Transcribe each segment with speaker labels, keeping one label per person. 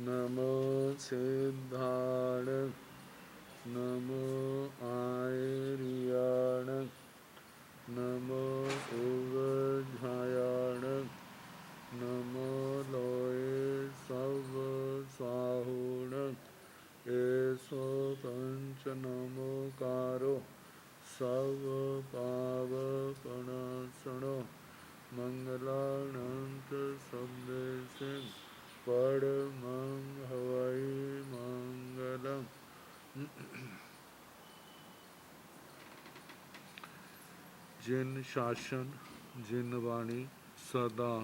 Speaker 1: नमो सिद्धाण नमो आयर्याण नमो उवझायाण नमो लोये सव साहुण एसो पंच नमोकारो सव पावपणासनो मंगलानंत संदेशे परमं हवै मंगलम्। जिन शासन जिन वाणी सदा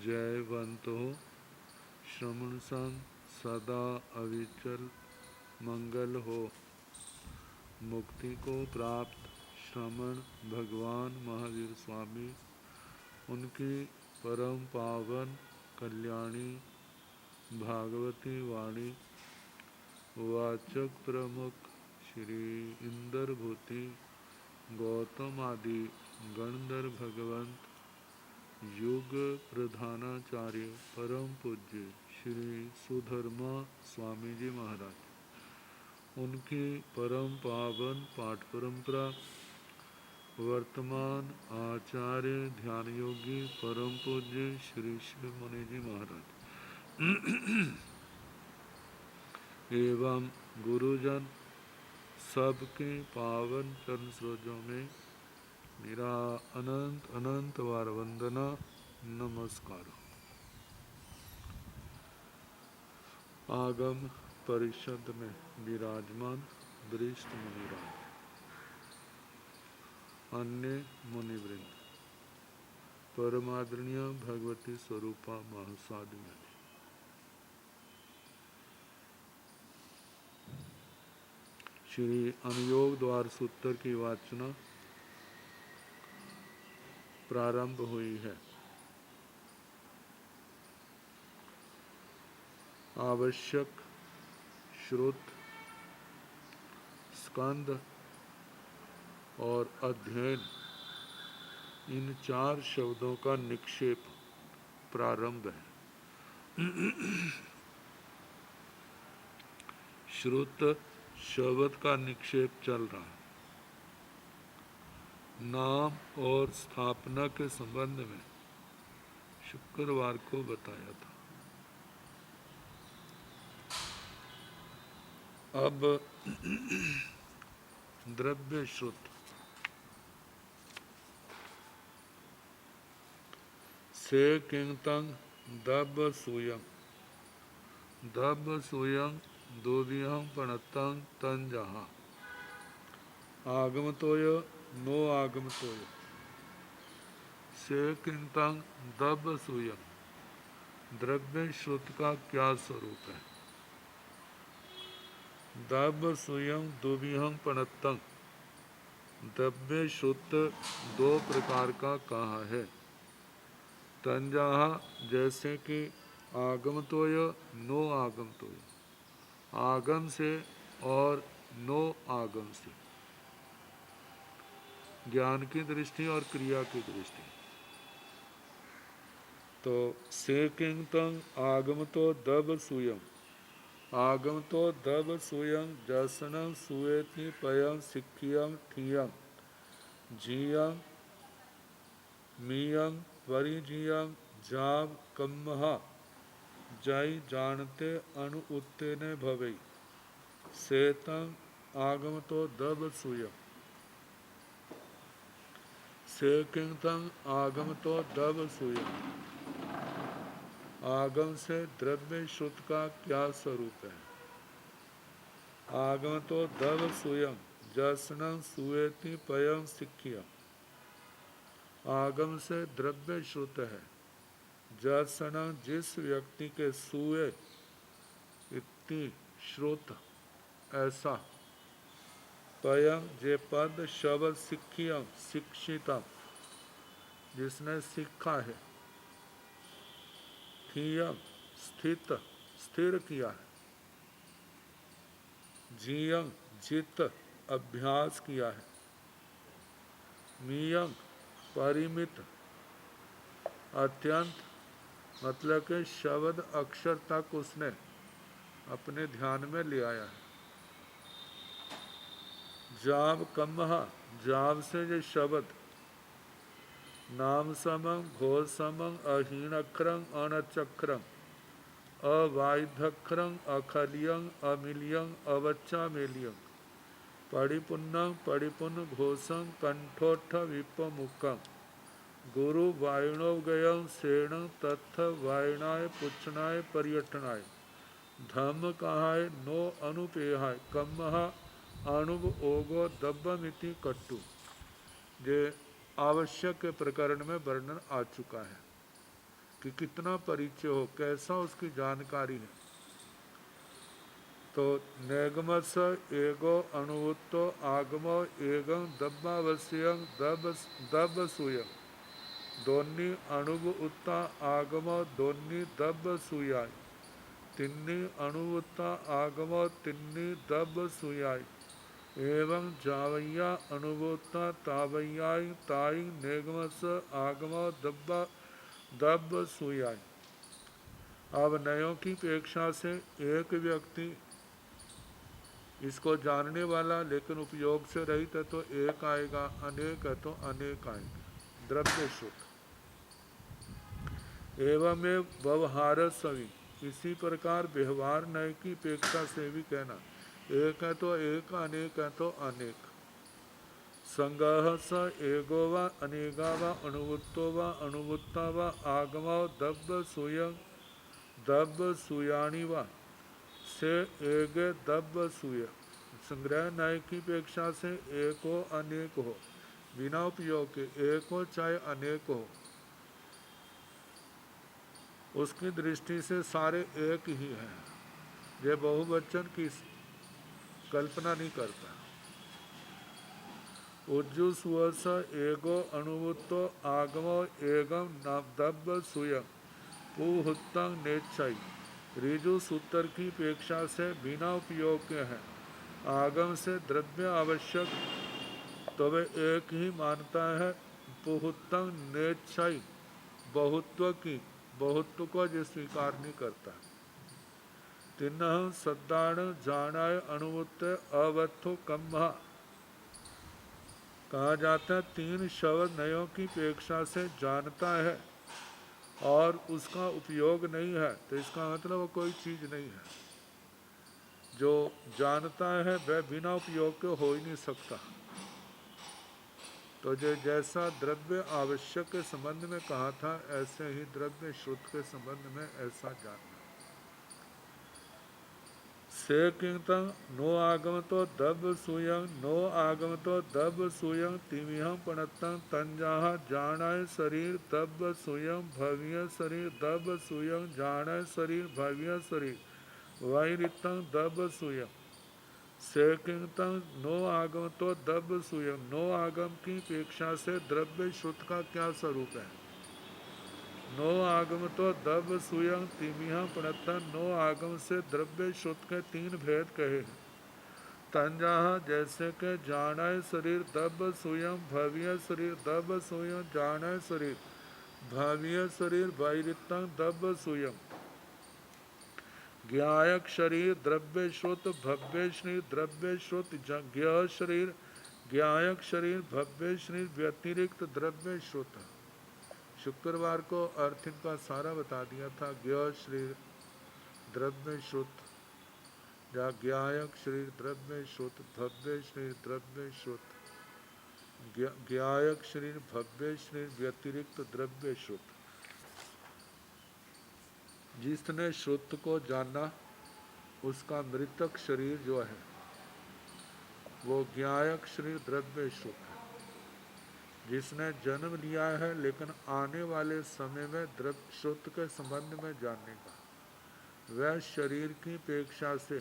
Speaker 1: जयवंत हो श्रमण संग सदा अविचल मंगल हो। मुक्ति को प्राप्त श्रमण भगवान महावीर स्वामी उनकी परम पावन कल्याणी भागवती वाणी वाचक प्रमुख श्री इंद्रभूति गौतम आदि गणधर भगवंत युग प्रधानाचार्य परम पूज्य श्री सुधर्मा स्वामी जी महाराज उनकी परम पावन पाठ परंपरा वर्तमान आचार्य ध्यान योगी परम पूज्य श्री शिव मुनि जी महाराज एवं गुरुजन सबके पावन चरण सरोजों में मेरा अनंत अनंत बार वंदना नमस्कार। आगम परिषद में विराजमान वरिष्ठ मुनिराज अन्य मुनिवृंद परमादरणीय भगवती स्वरूपा महासाधु में श्री अनुयोग द्वार सूत्र की वाचना प्रारंभ हुई है। आवश्यक श्रुत स्कंद और अध्ययन इन चार शब्दों का निक्षेप प्रारंभ है। श्रुत शब्द का निक्षेप चल रहा है। नाम और स्थापना के संबंध में शुक्रवार को बताया था। अब द्रव्य श्रुत से किंतंग दब सूयं दोदियं पणतं तंजहा आगमतोय नो आगमतोय से किंतंग दब सूयं द्रव्य श्रुत का क्या स्वरूप है। दब सूयं दुविहं पणतं द्रव्य श्रुत दो प्रकार का कहा है। तंजहा जैसे कि आगमतोय नो आगमतोय आगम से और नो आगम से ज्ञान की दृष्टि और क्रिया की दृष्टि। तो से किंतंग आगम तो दब सूयम आगम तो दब सूयम जसनं सुएति पयं सिक्कियं ठियं झियं मियं परिझियं जाव कम्महा जय जानते अणु उत्तेने भवई सेतं आगम तो दब सूयम से किंतंग आगम तो दब सूयम आगम से द्रव्य श्रुत का क्या स्वरूप है। आगम तो दब सूयम जसनं सुएति पयं सिक्खियं आगम से द्रव्य श्रुत है। जसना जिस व्यक्ति के सूए इति श्रुत ऐसा पयम जे पद शब्द सिक्खियम शिक्षितम जिसने सीखा है। ठियम स्थित स्थिर किया है। जियम जित अभ्यास किया है। मियम परिमित अत्यंत मतलब कि शब्द अक्षर तक उसने अपने ध्यान में ले आया है। जाब कमहा, जाब से ये शब्द नाम समं घोष समं अहीन अक्षरं अनचक्रं अवायुधक्षरं अखलियं अमिलियं अवच्चामेलियं परिपुन्नं परिपुन्न घोषं कंठोत्थ विपमुखं गुरु वायुणोगयं सेणं तत्थ वायणाय पुच्छनाय पर्यटनाय धम्म कहाय नो अनुपेहाय कम्महा अणुव ओगो दब्बमिति कट्टु। ये आवश्यक प्रकरण में वर्णन आ चुका है कि कितना परिचय हो, कैसा उसकी जानकारी है। तो नेगमस एगो अणुवुत्तो आगमो एगं दब्बावश्यं दब्ब सूयं दोन्नी अणुव उत्ता आगमो दोन्नी दब्ब सूयाय तिन्नी अणुवत्ता आगमो तिन्नी दब्ब सूयाय एवं जावैया अणुवत्ता तावैयाय ताई नेगमस आगमो दब्ब सूयाय। अब नयों की अपेक्षा से एक व्यक्ति इसको जानने वाला लेकिन उपयोग से रहित है तो एक आएगा, अनेक है तो अनेक आएंगे। द्रव्य सुख एवं व्यवहार सभी, इसी प्रकार व्यवहार नय की अपेक्षा से भी कहना, एक है तो एक, अनेक है तो अनेक। संगह स एगो वा अनेगा वा अणुवुत्तो वा अणुवुत्ता वा आगमो दब्ब सूयं दब्ब सूयाणी वा से एक दब्ब सूय। संग्रह नय की अपेक्षा से एक हो अनेक हो, बिना उपयोग के एक हो चाहे अनेक हो, उसकी दृष्टि से सारे एक ही हैं। ये बहुवचन की कल्पना नहीं करता। उज्जु सुवस एगो अणुवुत्तो आगमो एगम दब्ब सूयं पुहुत्तं नेच्छई। ऋजु सूत्र की अपेक्षा से बिना उपयोग के हैं। आगम से द्रव्य आवश्यक तो वे एक ही मानता है। पुहुत्तं नेच्छई, बहुत्व की, बहुत्व को जो स्वीकार नहीं करता। तिन्ह सद्दाण जानाय अणुवुत्त अवत्थो कम्हा, कहा जाता है तीन शब्द नयों की अपेक्षा से जानता है और उसका उपयोग नहीं है, तो इसका मतलब वो कोई चीज़ नहीं है। जो जानता है वह बिना उपयोग के हो ही नहीं सकता। तो जो जैसा द्रव्य आवश्यक के संबंध में कहा था, ऐसे ही द्रव्य श्रुत के संबंध में ऐसा जानना। से किंतं नो आगम तो दब्ब सूयं नो आगम तो दब्ब सूयं तिमिहं पणत्तं तंजाह जानाय शरीर दब्ब सूयं भव्य शरीर दब्ब सूयं जानाय शरीर भव्य शरीर वैरितं दब्ब सूयं। से किंतं नो आगम तो दब्ब सूयं, नो आगम की अपेक्षा से द्रव्य श्रुत का क्या स्वरूप है। नो आगम तो दब्ब सूयं तिमिहं पणत्तं, नो आगम से द्रव्य श्रुत के तीन भेद कहे। तंजाह जैसे के जानाय शरीर दब्ब सूयं भव्य शरीर दब्ब सूयं जानाय शरीर भव्य शरीर वैरितं दब्ब सूयं। ज्ञायक शरीर द्रव्य श्रुत भव्य शरीर द्रव्य श्रुत ज्ञ शरीर ज्ञायक शरीर भव्य शरीर व्यतिरिक्त द्रव्य श्रुत। शुक्रवार को अर्थिन का सारा बता दिया था। ज्ञ शरीर द्रव्य श्रुत या ज्ञायक शरीर द्रव्य श्रुत भव्य शरीर द्रव्य श्रुत ज्ञायक शरीर भव्य शरीर व्यतिरिक्त द्रव्य श्रुत। जिसने श्रुत को जाना उसका मृतक शरीर जो है वो ज्ञायक शरीर द्रव्य श्रुत है। जिसने जन्म लिया है लेकिन आने वाले समय में द्रव्य श्रुत के संबंध में जानने का, वह शरीर की अपेक्षा से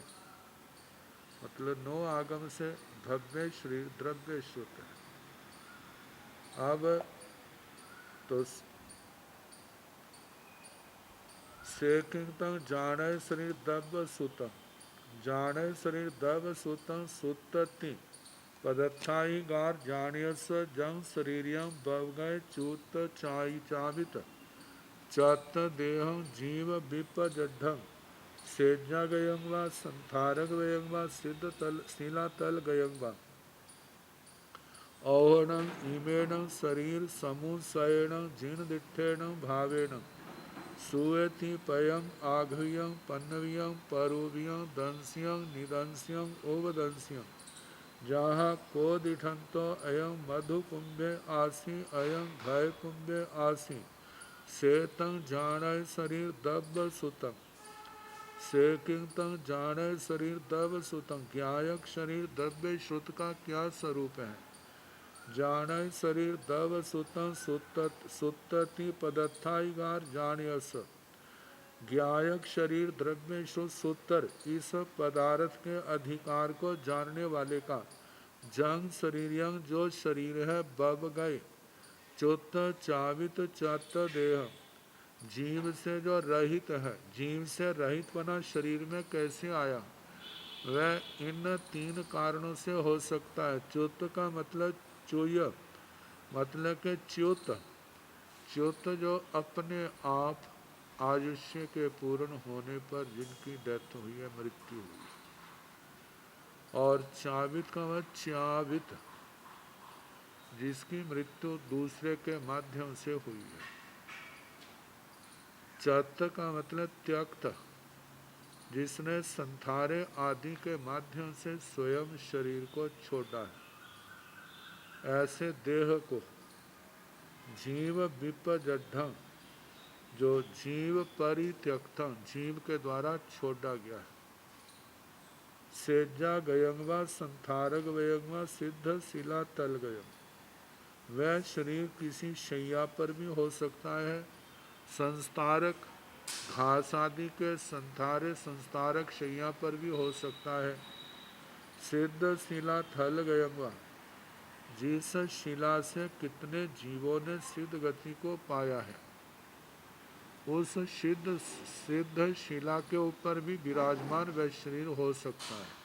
Speaker 1: मतलब नो आगम से भव्य शरीर द्रव्य श्रुत है। अब तो सेकिंतं जाने शरीर दब्ब सुतम, जाने शरीर दब्ब सुतम सुतति पदत्थाई गार जानियस जंग शरीरियम बवगय चूत चाई चावित चत देहं जीव विपजड्ढं सेज्ञागयं वा संथारकवयं वा सिद्धतल शिलातलगयं वा औहणं इमेणं शरीर समुसयण जीर्णदिठेण भावेन सुयति पयं आघ्रियं पन्नवियं परोवियं दंस्यं निदंस्यं ओवदंस्यं जहाँ को दिठंतो अयं मधुकुंभे आसी अयं भय कुंभे आसी सेतं जानय शरीर दब्ब सुतम से किंतं जानय शरीर दब्ब सुतम ज्ञायक शरीर दब्बे श्रुत का क्या स्वरूप है। जानय शरीर दब्ब सुतम सुतति पदत्थाइगार जानियस ज्ञायक शरीर द्रव्य सूत्र इस पदार्थ के अधिकार को जानने वाले का जंग शरीरयंग जो शरीर है बब गए चुत चावित चत देह जीव से जो रहित है जीव से रहित बना शरीर में कैसे आया वह इन तीन कारणों से हो सकता है। च्युत का मतलब चुय मतलब के च्युत जो अपने आप आयुष्य के पूर्ण होने पर जिनकी डेथ हुई है मृत्यु हुई और चावित का मतलब चावित जिसकी मृत्यु दूसरे के माध्यम से हुई है। चत का मतलब त्यक्त जिसने संथारे आदि के माध्यम से स्वयं शरीर को छोड़ा है। ऐसे देह को जीव विपजड्ढं जो जीव परित्यक्तम जीव के द्वारा छोड़ा गया है। सेज्जा गयंगवा संथारक वयंगवा सिद्ध शिला तल गयंग वह शरीर किसी शैया पर भी हो सकता है। संस्तारक घास आदि के संथारे संस्तारक शैया पर भी हो सकता है। सिद्ध शिला थल गयंगवा जिस शिला से कितने जीवों ने सिद्ध गति को पाया है उस सिद्ध शिला के ऊपर भी विराजमान वह शरीर हो सकता है।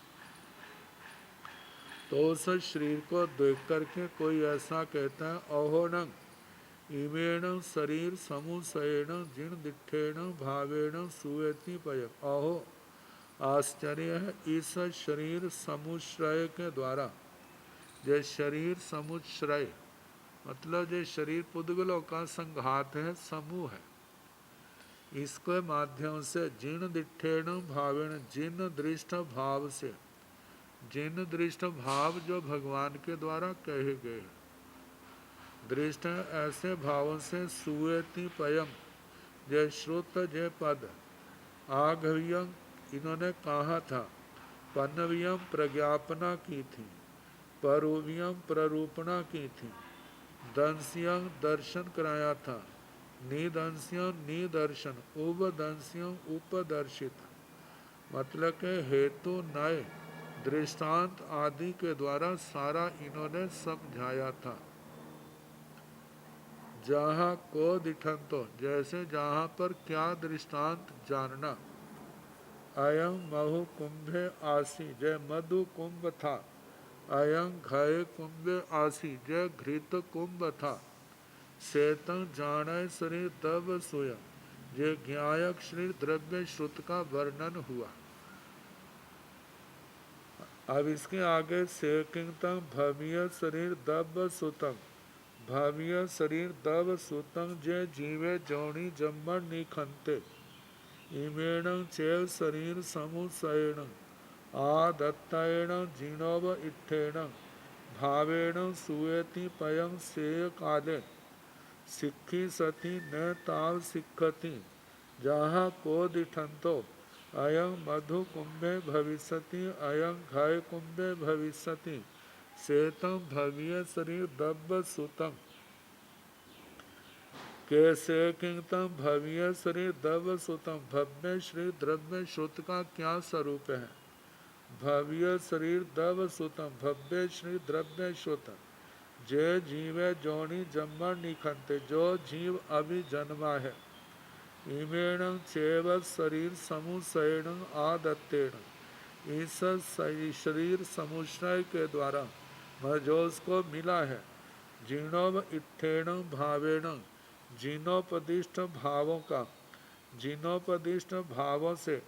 Speaker 1: तो उस शरीर को देख करके कोई ऐसा कहता है अहोणं इमेण शरीर समुसयण जीर्ण दिठेण भावेण सुयति पय। अहो आश्चर्य है इस शरीर समुश्रय के द्वारा जो शरीर समुश्रय मतलब जो शरीर पुद्गलों का संघात है समूह है इसके माध्यम से जीर्ण दिठेण भावेण जिन दृष्ट भाव से जिन दृष्ट भाव जो भगवान के द्वारा कहे गए दृष्ट ऐसे भावों से सुयति पयम जय श्रुत जय पद आघव्यम इन्होंने कहा था पन्नव्यम प्रज्ञापना की थी परोव्यम प्ररूपणा की थी दंस्यम दर्शन कराया था निदंस्यम निदर्शन उपदंस्यम उपदर्शित मतलब के हेतु नए दृष्टांत आदि के द्वारा सारा इन्होंने समझाया था। जहाँ को दिठंतो जैसे जहाँ पर क्या दृष्टांत जानना अयं महु कुंभे आसी जय मधु कुंभ था अयं घय कुंभे आसी जय घृत कुंभ था सेतं जानय शरीर तब सोया जय ज्ञायक शरीर द्रव्य श्रुत का वर्णन हुआ। अब इसके आगे से किंतम भव्य शरीर दब सुतम भावीय शरीर दब सुतंग जय जीवे जौणी जम्मण निखंते इमेण चैव शरीर समुसयण आदत्तेण जीणोव इट्ठेण भावेण सुयति पयं सेय काले सिक्खी सती न ताव सिक्खति जहाँ को दिठंतो अयं मधु कुंभे भविष्यति अयं घय कुंभे भविष्यति सेतम भव्य शरीर दब्ब सुतम कैसे किंतम भव्य शरीर दब्ब सुतम भव्य शरीर द्रव्य श्रुत का क्या स्वरूप है। भव्य शरीर दब्ब सुतम भव्य शरीर द्रव्य श्रुत जय जीवे जौनी जम्मण निखंते जो जीव अभी जन्मा है इमेण चैव शरीर समुसयण आदत्तेण इस शरीर समुश्रय के द्वारा जो उसको मिला है जीर्णव इट्ठेण भावेण जीनोपदिष्ट भावों का, जीनोपदिष्ट भावों से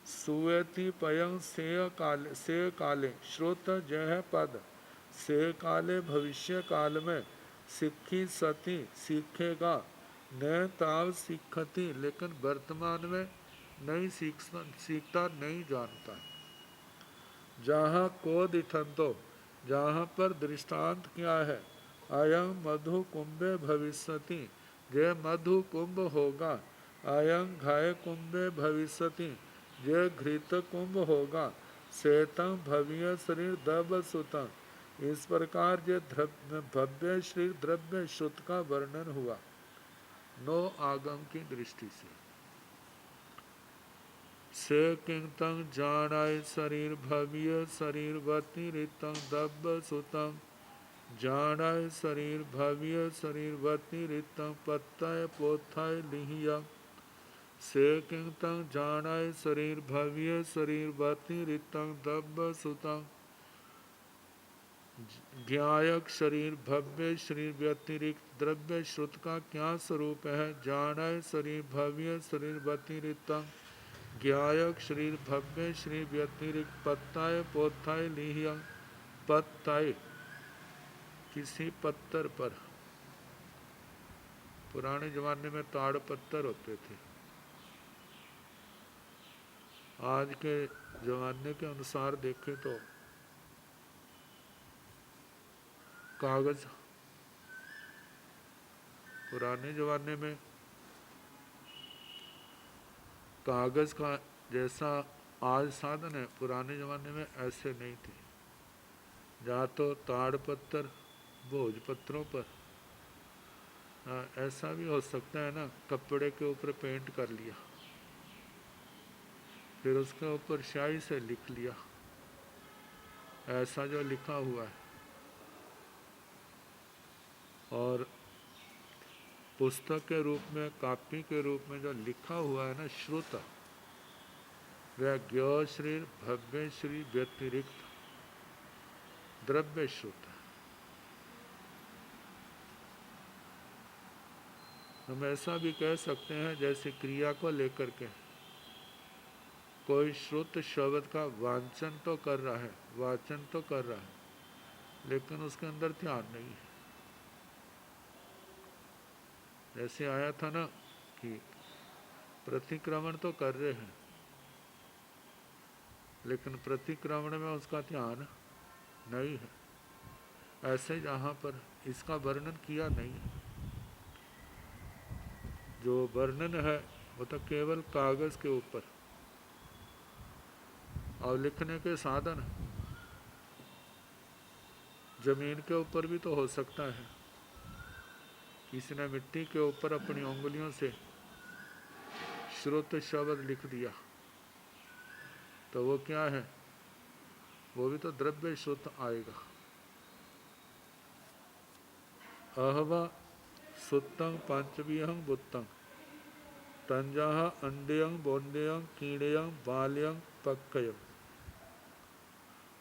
Speaker 1: सुवेति पयंग से काले श्रुत जय पद से काले भविष्य काल में सीखी सती सीखेगा, न ताव सीखती लेकिन वर्तमान में नहीं सीखता नहीं जानता। जहाँ को दिठंतो जहाँ पर दृष्टांत क्या है, अयं मधु कुंभे भविष्यति जे मधु कुंभ होगा, अयं घाय कुंभे भविष्यति जे घृत कुंभ होगा, श्वेतं भव्य शरीर दब सुतं। इस प्रकार जे भव्य श्री द्रव्य श्रुत का वर्णन हुआ नो आगम की दृष्टि से किंतंग जानाय शरीर भव्य शरीर वतिरिक्तं दब्ब सुतं, जानाय शरीर भव्य शरीर वतिरिक्तं पत्ताय पोथाय लिहिया, से किंतंग जानाय शरीर भव्य शरीर वतिरिक्तं दब्ब सुतं, ज्ञायक शरीर भव्य शरीर व्यतिरिक्त द्रव्य श्रुत का क्या स्वरूप है, जानाय शरीर भव्य शरीर व्यतिरिक्तं ज्ञायक शरीर भव्य शरीर व्यतिरिक्त पत्ताय पोथाय लिहिया, पत्ताय किसी पत्थर पर, पुराने जमाने में ताड़ पत्थर होते थे, आज के जमाने के अनुसार देखें तो कागज। पुराने जमाने में कागज का जैसा आज साधन है, पुराने जमाने में ऐसे नहीं थे। जहाँ तो ताड़ पत्थर भोज पत्थरों पर, ऐसा भी हो सकता है ना, कपड़े के ऊपर पेंट कर लिया, फिर उसके ऊपर स्याही से लिख लिया, ऐसा जो लिखा हुआ है। और पुस्तक के रूप में, कापी के रूप में जो लिखा हुआ है ना श्रुत, वह ज्ञ शरीर भव्य शरीर व्यतिरिक्त द्रव्य श्रुत है। हम ऐसा भी कह सकते हैं जैसे क्रिया को लेकर के कोई श्रुत शब्द का वांचन तो कर रहा है, वाचन तो कर रहा है, लेकिन उसके अंदर ध्यान नहीं है। जैसे आया था ना कि प्रतिक्रमण तो कर रहे हैं, लेकिन प्रतिक्रमण में उसका ध्यान नहीं है। ऐसे जहाँ पर इसका वर्णन किया नहीं है, जो वर्णन है वो तो केवल कागज के ऊपर, और लिखने के साधन जमीन के ऊपर भी तो हो सकता है। किसी ने मिट्टी के ऊपर अपनी उंगलियों से श्रुत शब्द लिख दिया, तो वो क्या है, वो भी तो द्रव्य श्रुत आएगा। अहवा सुत्तं पंचविहं बुत्तं तंजाह अंडेयं बोंडेयं कीड़ेयं बाल्यं पक्कयं।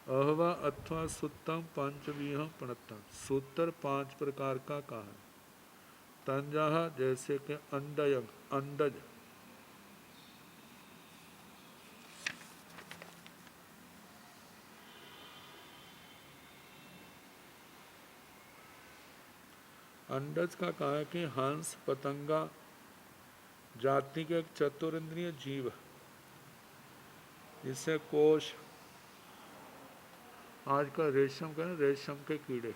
Speaker 1: अहवा अथवा सुत्तं पंचविहं पणत्तं, सूत्र 5 प्रकार का कहा। तंजाह जैसे कि अंडयं अंडज, अंडज का कहा है कि हंस पतंगा जाति के एक चतुरिंद्रिय जीव, जिससे कोश, आजकल रेशम का, रेशम के कीड़े,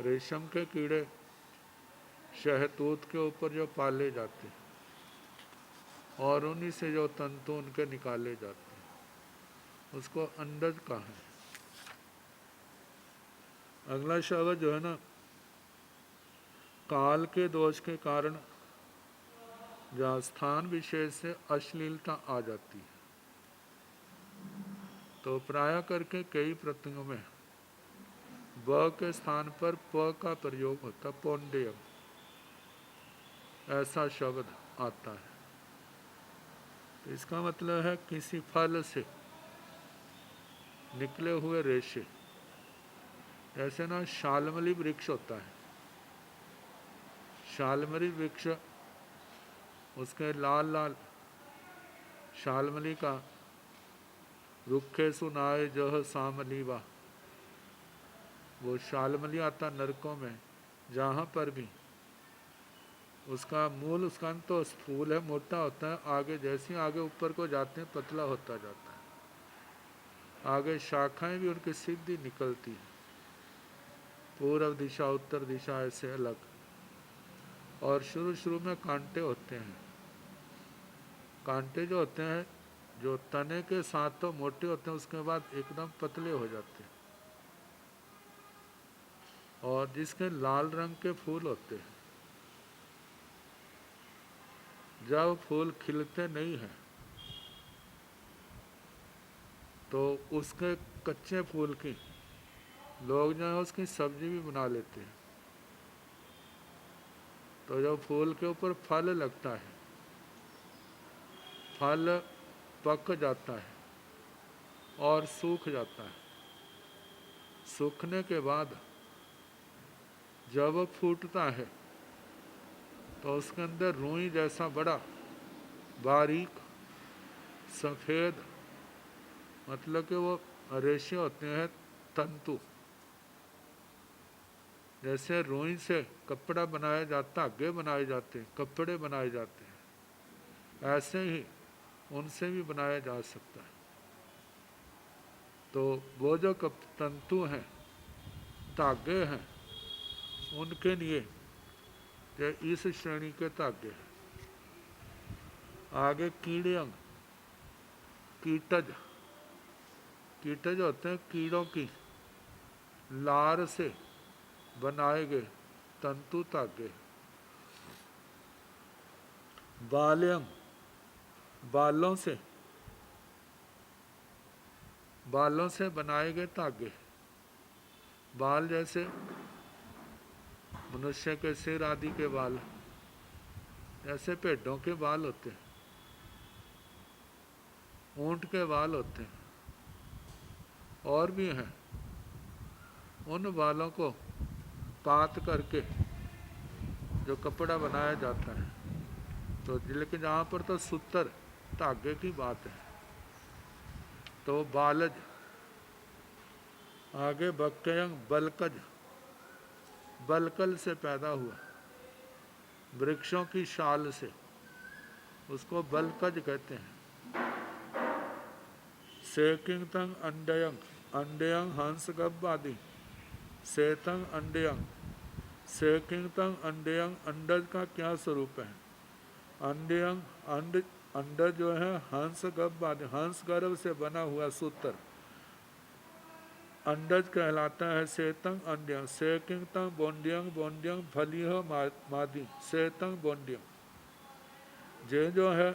Speaker 1: रेशम के कीड़े शहतूत के ऊपर जो पाले जाते और उन्हीं से जो तंतु उनके निकाले जाते हैं, उसको अंडज कहा है। अगला शब्द जो है ना, काल के दोष के कारण जहाँ स्थान विशेष से अश्लीलता आ जाती है, तो प्राय करके कई प्रत्ययों में ब के स्थान पर प का प्रयोग होता, पौंडेयम, ऐसा शब्द आता है। तो इसका मतलब है किसी फल से निकले हुए रेशे, जैसे ना शालमली वृक्ष होता है, शालमली वृक्ष, उसके लाल लाल शालमली का, रुखे सुनाए जह सामलीवा, वो शालमली आता नरकों में, जहाँ पर भी उसका मूल, उसका तो फूल है, मोटा होता है, आगे जैसे आगे ऊपर को जाते हैं पतला होता जाता है, आगे शाखाएं भी उनकी सीधी निकलती हैं, पूर्व दिशा उत्तर दिशा ऐसे अलग, और शुरू शुरू में कांटे होते हैं। कांटे जो होते हैं, जो तने के साथ तो मोटे होते हैं, उसके बाद एकदम पतले हो जाते हैं, और जिसके लाल रंग के फूल होते हैं, जब फूल खिलते नहीं हैं तो उसके कच्चे फूल की लोग जो है उसकी सब्जी भी बना लेते हैं। तो जब फूल के ऊपर फल लगता है, फल पक जाता है और सूख जाता है, सूखने के बाद जब फूटता है तो उसके अंदर रुई जैसा बड़ा बारीक सफ़ेद, मतलब कि वो रेशे होते हैं, तंतु, जैसे रुई से कपड़ा बनाया जाता, धागे बनाए जाते हैं, कपड़े बनाए जाते हैं, ऐसे ही उनसे भी बनाया जा सकता है। तो वो जो तंतु हैं, धागे हैं, उनके लिए ये इस श्रेणी के धागे हैं। आगे कीड़ियंग, कीटज, कीटज होते हैं कीड़ों की लार से बनाए गए तंतु धागे। बाल्यंग, बालों से बनाए गए धागे, बाल जैसे मनुष्य के सिर आदि के बाल, जैसे भेड़ों के बाल होते हैं, ऊंट के बाल होते हैं, और भी हैं, उन बालों को काट करके जो कपड़ा बनाया जाता है। तो लेकिन जहाँ पर तो सूत्र धागे की बात है, तो बालज, आगे बक्यंग, बलकज, बलकल से पैदा हुआ, वृक्षों की शाल से, उसको बलकज कहते हैं। सेकिंग तंग अंडयंग, अंडयंग हंस गब आदि, सेतंग अंडयंग, सेकिंग तंग अंडयंग, अंडज का क्या स्वरूप है? अंडयंग, अंडज जो है हंस गब आदि, हंस गर्भ से बना हुआ सूत्र अंडज कहलाता है। सेतंग अंड्यंग, सेकिंग तंग बोंड्यंग, बोंड्यंग फलिह मादी, सेतंग बोंड्यंग, ये जो है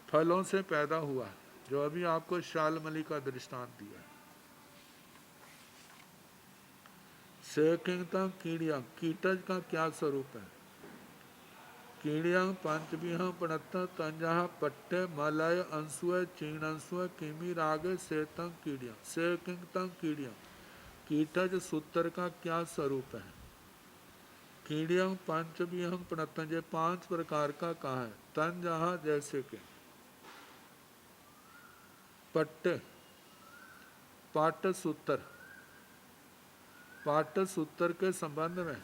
Speaker 1: फलों से पैदा हुआ है, जो अभी आपको शालमली का दृष्टांत दिया है। सेकिंग तंग कीड़ियंग, कीटज का क्या स्वरूप है? कीड़ियंग पंचविहं प्रणत्त तंजहा पट्टे मलय अंशुय चीण अंशुय किमी रागे सेतंग कीड़ियंग, सेकिंग तंग कीड़ियंग, कीटज सूत्र का क्या स्वरूप है? कीड़ियंग पंचविहं प्रणत्त, ये 5 प्रकार का कहा है। तंजहा जैसे के, पट्टे, पाट सूत्र, पाट सूत्र के संबंध में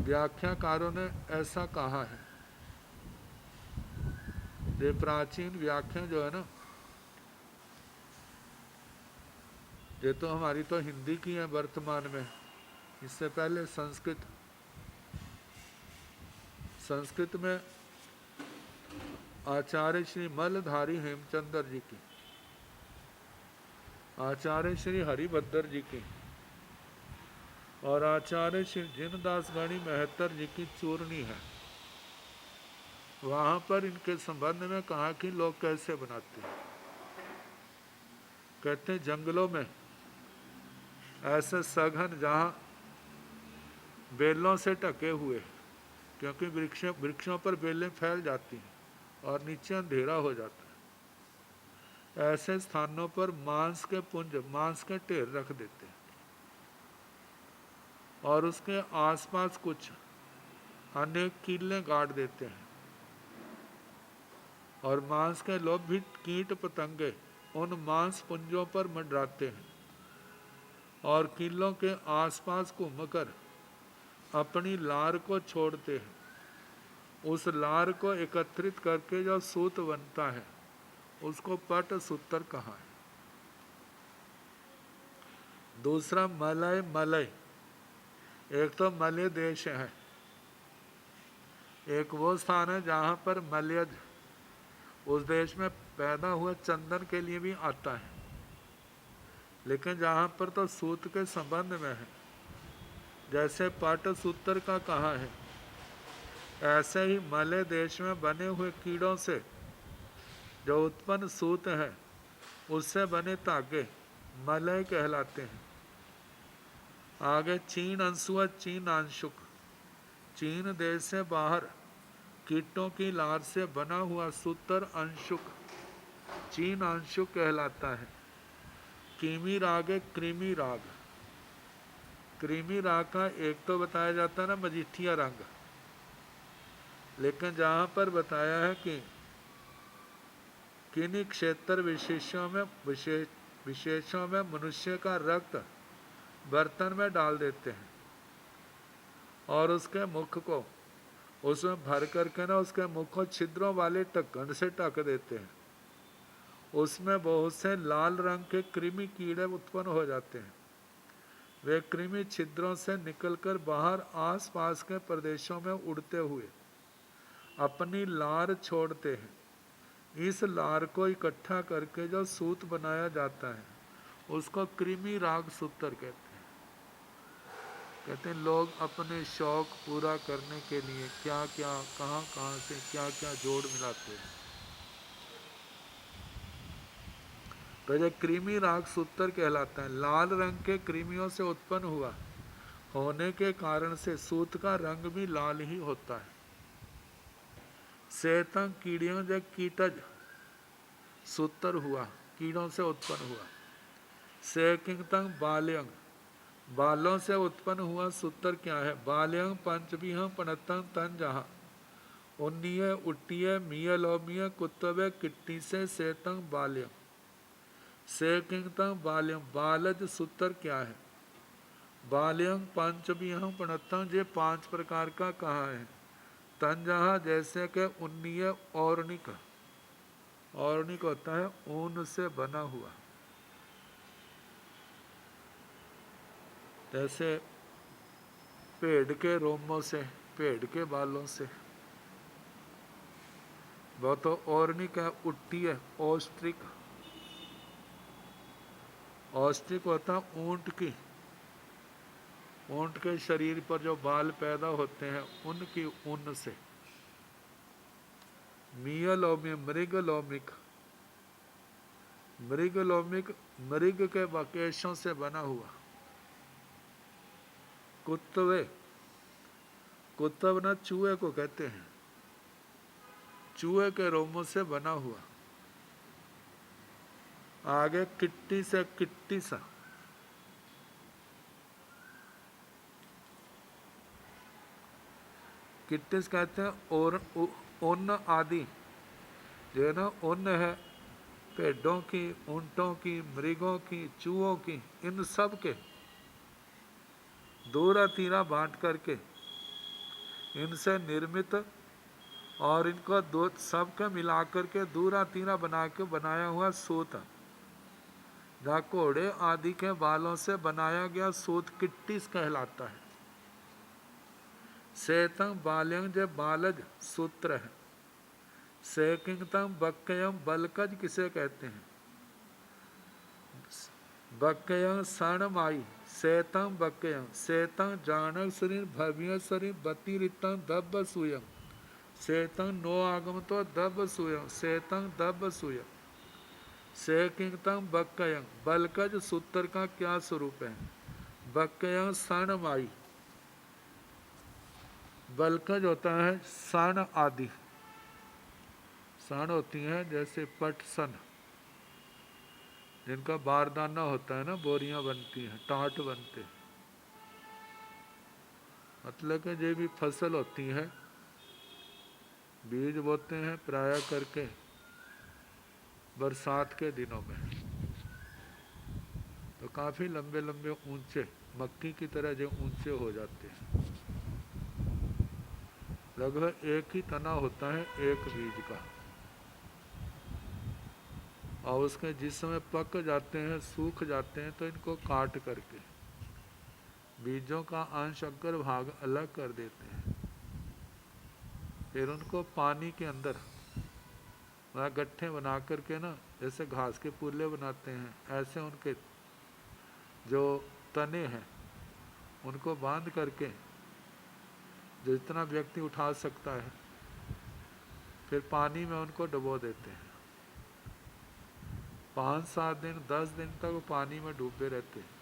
Speaker 1: व्याख्याकारों ने ऐसा कहा है। ये प्राचीन व्याख्या जो है ना, ये तो हमारी तो हिंदी की है वर्तमान में, इससे पहले संस्कृत में आचार्य श्री मलधारी हेमचंद्र जी की, आचार्य श्री हरिभद्र जी की और आचार्य श्री जिनदास गणी महत्तर जी की चूरनी है। वहाँ पर इनके संबंध में कहा कि लोग कैसे बनाते हैं। कहते हैं जंगलों में ऐसे सघन जहाँ बेलों से ढके हुए, क्योंकि वृक्षों पर बेलें फैल जाती हैं और नीचे अंधेरा हो जाता है, ऐसे स्थानों पर मांस के पुंज, मांस के ढेर रख देते हैं। और उसके आसपास कुछ अनेक कीलें गाड़ देते हैं, और मांस के लोभित कीट पतंगे उन मांस पुंजों पर मंडराते हैं और कीलों के आसपास घूमकर अपनी लार को छोड़ते हैं। उस लार को एकत्रित करके जो सूत बनता है उसको पट सूत्र कहा है। दूसरा मलय। मलय एक तो मलय देश है, एक वो स्थान है जहाँ पर मलयज उस देश में पैदा हुए चंदन के लिए भी आता है, लेकिन जहाँ पर तो सूत के संबंध में है, जैसे पट सूत्र का कहा है, ऐसे ही मलय देश में बने हुए कीड़ों से जो उत्पन्न सूत है उससे बने धागे मलय कहलाते हैं। आगे चीन अंशुआ चीन अंशुक, चीन देश से बाहर कीटों की लार से बना हुआ सूत्र अंशुक चीन अंशुक कहलाता है। कीमी राग है कृमि राग। कृमि राग का एक तो बताया जाता है ना मजीठिया रंग, लेकिन जहाँ पर बताया है कि किन्हीं क्षेत्र विशेषों में मनुष्य का रक्त बर्तन में डाल देते हैं और उसके मुख को उसमें भर करके ना उसके मुख को छिद्रों वाले ढक्कन से ढक देते हैं। उसमें बहुत से लाल रंग के कृमि कीड़े उत्पन्न हो जाते हैं। वे कृमि छिद्रों से निकलकर बाहर आसपास के प्रदेशों में उड़ते हुए अपनी लार छोड़ते हैं। इस लार को इकट्ठा करके जो सूत बनाया जाता है उसको कृमि राग सूत्र कहते हैं। कहते हैं लोग अपने शौक पूरा करने के लिए क्या क्या कहाँ कहाँ से क्या क्या जोड़ मिलाते हैं। तो ये कृमि राग सूत्र कहलाता है। लाल रंग के कृमियों से उत्पन्न हुआ होने के कारण से सूत का रंग भी लाल ही होता है। सेतंग कीड़ियों जब कीटज सूत्र हुआ, कीड़ों से उत्पन्न हुआ। सेकिंगतंग बाल्यंग, बालों से उत्पन्न हुआ सूत्र क्या है? बाल्यंग पंचभिहं पणतंग तन जहाँ उन्नीय उट्टीय मियलोमिय कुत्तवे किट्टी से सेतंग बाल्यंग। सेकिंगतंग बाल्यंग, बालज सूत्र क्या है? बाल्यंग पंचभिहं पणतंग, ये 5 प्रकार का कहा है। तन जहाँ जैसे कि उन्नीय और्णिक, और्णिक होता है ऊन से बना हुआ, जैसे भेड़ के रोमों से, भेड़ के बालों से। वो तो और्णिक है। उट्टी है ऑस्ट्रिक, ऑस्ट्रिक होता ऊंट की, ऊंट के शरीर पर जो बाल पैदा होते हैं उनकी ऊन से। मियलोमी मृगलोमिक, मृगलोमिक मृग के बकेशों से बना हुआ। कुत्तवे, कुत्तव ना चूहे को कहते हैं, चूहे के रोमों से बना हुआ। आगे किट्टी से किट्टी सा, किट्टिस कहते हैं और ऊन आदि जो ना ऊन है भेड़ों की, ऊंटों की, मृगों की, चूहों की, इन सब के दूरा तीरा बांट करके इनसे निर्मित और इनको दो सबके मिलाकर के दूरा तीरा बना के बनाया हुआ सूत, जहाँ घोड़े आदि के बालों से बनाया गया सूत किट्टिस कहलाता है। सेतंग बाल्यंग जो बालज सूत्र है। सेकिंगतंग बक्कयम, बलकज किसे कहते हैं? बक्कयं सणमाई, सेतंग बक्कयं, सेतंग जानक शरीर भव्य शरीर बतिरितंग दब्ब सुयं, सेतंग नो आगम तो दब्ब सुयं, सेतंग दब्ब सुयं। सेकिंगतंग बक्कयं, बलकज सूत्र का क्या स्वरूप है? बक्कयं सणमाई, बलकज होता है सन आदि, सन होती हैं जैसे पटसन जिनका बारदाना होता है ना, बोरियां बनती हैं, टाट बनते हैं। मतलब कि जो भी फसल होती है, बीज बोते हैं प्राय करके बरसात के दिनों में, तो काफ़ी लंबे लंबे ऊंचे मक्की की तरह जो ऊंचे हो जाते हैं। लगभग एक ही तना होता है एक बीज का, और उसके जिस समय पक जाते हैं, सूख जाते हैं, तो इनको काट करके बीजों का अंश अग्र भाग अलग कर देते हैं। फिर उनको पानी के अंदर वह गट्ठे बना करके ना, जैसे घास के पुल्ले बनाते हैं, ऐसे उनके जो तने हैं उनको बांध करके जो जितना व्यक्ति उठा सकता है, फिर पानी में उनको डुबो देते हैं। 5-7 दिन 10 दिन तक वो पानी में डूबे रहते हैं।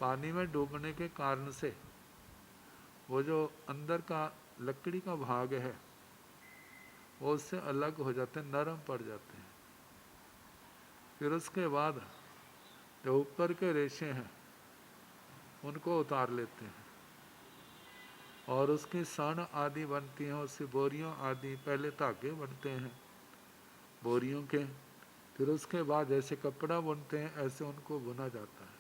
Speaker 1: पानी में डूबने के कारण से वो जो अंदर का लकड़ी का भाग है वो उससे अलग हो जाते हैं, नरम पड़ जाते हैं। फिर उसके बाद जो ऊपर के रेशे हैं उनको उतार लेते हैं, और उसकी सन आदि बनती हैं, उससे बोरियों आदि, पहले धागे बनते हैं बोरियों के, फिर उसके बाद जैसे कपड़ा बुनते हैं ऐसे उनको बुना जाता है।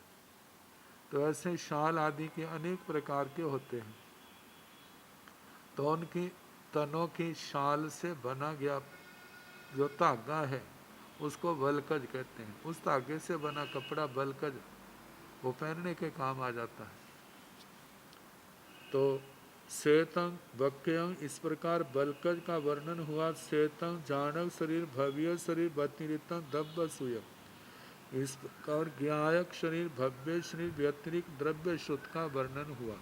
Speaker 1: तो ऐसे शाल आदि के अनेक प्रकार के होते हैं। तो उनकी तनों की शाल से बना गया जो धागा है उसको बलकज कहते हैं। उस धागे से बना कपड़ा बलकज वो पहनने के काम आ जाता है। तो श्वेतं वक्यं, इस प्रकार बलकज का वर्णन हुआ। श्वेतं जानक शरीर, भव्य शरीर, व्यतिरिक्तं दब्ब सूयम, इस प्रकार ज्ञायक शरीर, भव्य शरीर, व्यतिरिक्त द्रव्य शुद्ध का वर्णन हुआ।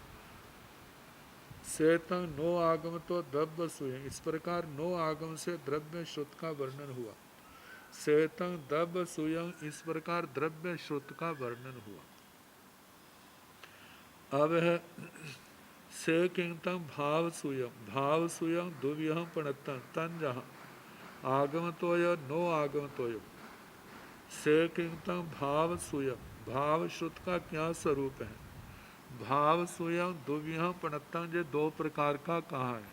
Speaker 1: श्वेतं नो आगम तो द्रव्य सूयम, इस प्रकार नो आगम से द्रव्य शुद्ध का वर्णन हुआ। श्वेतं द्रव्य सूयम, इस प्रकार द्रव्य शुद्ध का वर्णन हुआ। अब है से किंतम भाव सूयम, भाव सूयम दुव्यहम पणतम तन जहाँ आगमतोय नो आगमतोय। से किंतम भाव सूयम, भाव श्रुत का क्या स्वरूप है। भाव सूयम दुव्यहम पणतम, ये दो प्रकार का कहा है।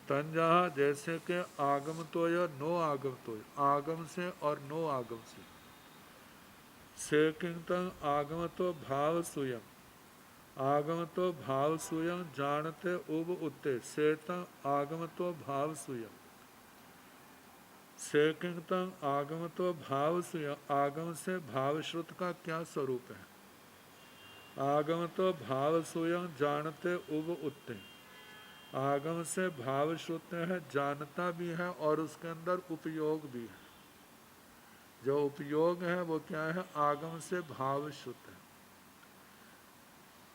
Speaker 1: तन जहाँ जैसे कि आगमतोय नो आगमतोय, आगम से और नो आगम से। से किंतम आगमतो भाव सूयम, आगम तो भाव सूयम जानते उब उत्ते, सेतं आगम तो भाव सूयम। सेकिंगतं आगम तो भाव सूयम, आगम से भाव श्रुत का क्या स्वरूप है। आगम तो भाव सूयम जानते उब उत्ते, आगम से भाव श्रुत है, जानता भी है और उसके अंदर उपयोग भी है। जो उपयोग है वो क्या है, आगम से भाव श्रुत है।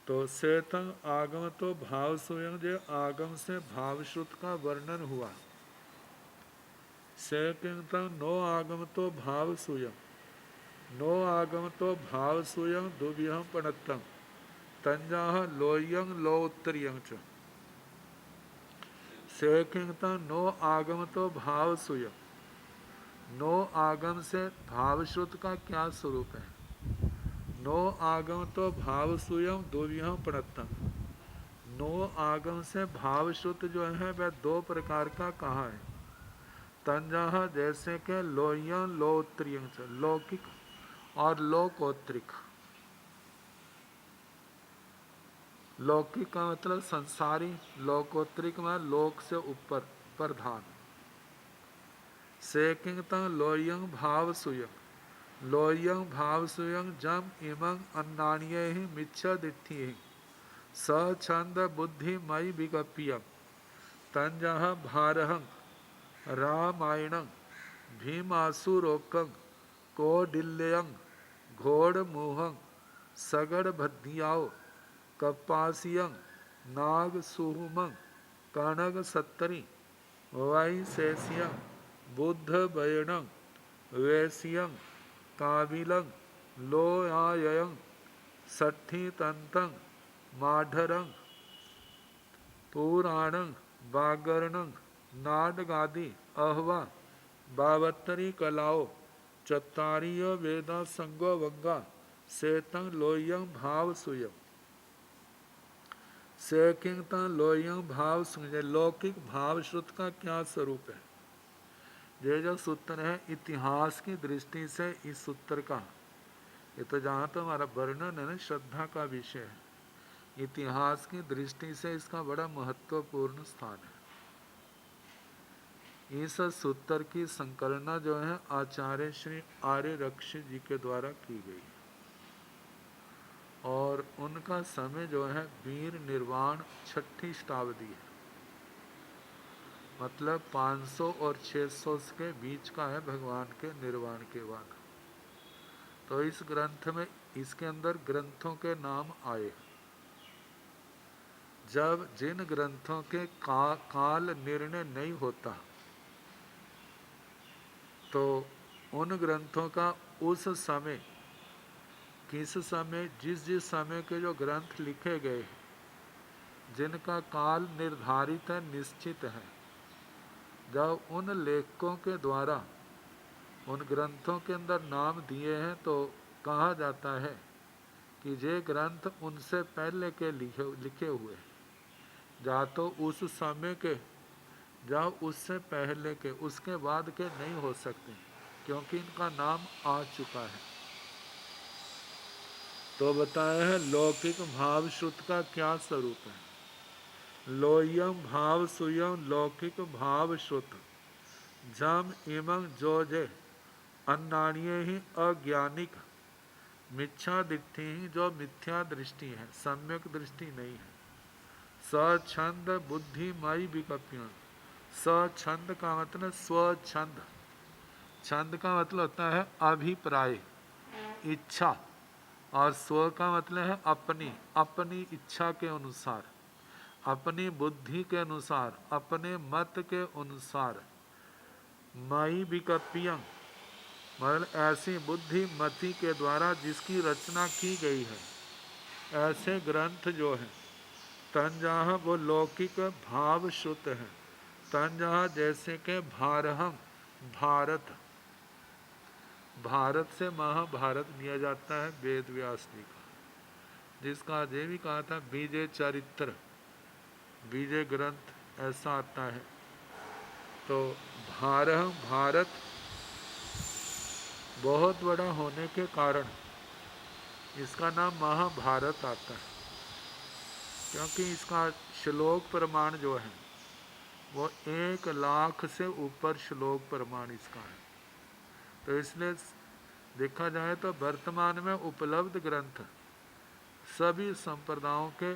Speaker 1: तो सेतं आगम तो भाव स्वयं, जो आगम से भाव श्रुत का वर्णन हुआ। सेकिंतम नो आगम तो भाव सूयम, नो आगम तो भाव सूयम दुव्यहम पणत्तम तंजाह लोयं लो उत्तरियं च। सेकिंतम नो आगम तो भाव सूयम, नो आगम से भाव श्रुत का क्या स्वरूप है। नो आगम तो भाव सूयम दुव्यहम पणत्तम, नो आगम से भाव श्रुत जो है वह दो प्रकार का कहा है। तंजह जैसे के लोयं लोत्रियं, लौकिक और लोकोत्रिक। लौकिक का मतलब संसारी, लोकोत्रिक में लोक से ऊपर प्रधान। सेकिंगता लोयं भाव सूयं, लोयं भाव सूयं जम इमं अन्नान्ये ही मिच्छा दिट्ठी ही स छंद बुद्धि मई विगप्यम तंजह भारहं रामायणं भीमासुरोकं कोडिल्यं घोड़मुहं सगड़भद्याओ कपासियं नागसुहुमं कनग सत्तरी वैशेष्यं बुद्धबयणं वैश्यं काबिलं लोयायं सट्ठीतंतं माढरं पुराणं वागरणं नाटगादि अहवा बावत्तरी कलाओ चत्तारीय वेदा संगो वंगा सेतं लोयं भाव सूयम। सेकिंगता लोयं भाव सुझे, लौकिक भाव श्रुत का क्या स्वरूप है। ये जो सूत्र है इतिहास की दृष्टि से इस सूत्र का, ये तो जहाँ तो हमारा वर्णन है ना, श्रद्धा का विषय है, इतिहास की दृष्टि से इसका बड़ा महत्वपूर्ण स्थान है। इस सूत्र की संकलना जो है आचार्य श्री आर्य रक्ष जी के द्वारा की गई है, और उनका समय जो है वीर निर्वाण छठी शताब्दी है, मतलब 500 और 600 के बीच का है भगवान के निर्वाण के बाद। तो इस ग्रंथ में, इसके अंदर ग्रंथों के नाम आए। जब जिन ग्रंथों के काल निर्णय नहीं होता, तो उन ग्रंथों का उस समय, किस समय, जिस समय के जो ग्रंथ लिखे गए, जिनका काल निर्धारित है, निश्चित है, जब उन लेखकों के द्वारा उन ग्रंथों के अंदर नाम दिए हैं, तो कहा जाता है कि ये ग्रंथ उनसे पहले के लिखे हुए हैं, या तो उस समय के, या उससे पहले के, उसके बाद के नहीं हो सकते, क्योंकि इनका नाम आ चुका है। तो बताया है लौकिक भाव श्रुत का क्या स्वरूप है। लोयम भाव सुयम लौकिक भाव श्रुत जम इमं जोजे अन्नान्य ही अज्ञानिक मिथ्या दृष्टि ही, जो मिथ्या दृष्टि है, सम्यक दृष्टि नहीं है। सछंद बुद्धिमयी विकल्पियां, सछंद का मतलब स्वछंद, छंद का मतलब होता है अभिप्राय, इच्छा, और स्व का मतलब है अपनी, अपनी इच्छा के अनुसार, अपनी बुद्धि के अनुसार, अपने मत के अनुसार। मई विकल्पियं मतलब ऐसी बुद्धि मति के द्वारा जिसकी रचना की गई है, ऐसे ग्रंथ जो है तंजहा वो लौकिक भाव श्रुत है। तंजहा जैसे के भारहम भारत, भारत से महाभारत लिया जाता है वेद व्यास जी का, जिसका ये भी कहा था बीजे चरित्र, बीजे ग्रंथ ऐसा आता है। तो भारहम भारत बहुत बड़ा होने के कारण इसका नाम महाभारत आता है, क्योंकि इसका श्लोक प्रमाण जो है वो 1 लाख से ऊपर श्लोक प्रमाण इसका है। तो इसलिए देखा जाए तो वर्तमान में उपलब्ध ग्रंथ, सभी संप्रदायों के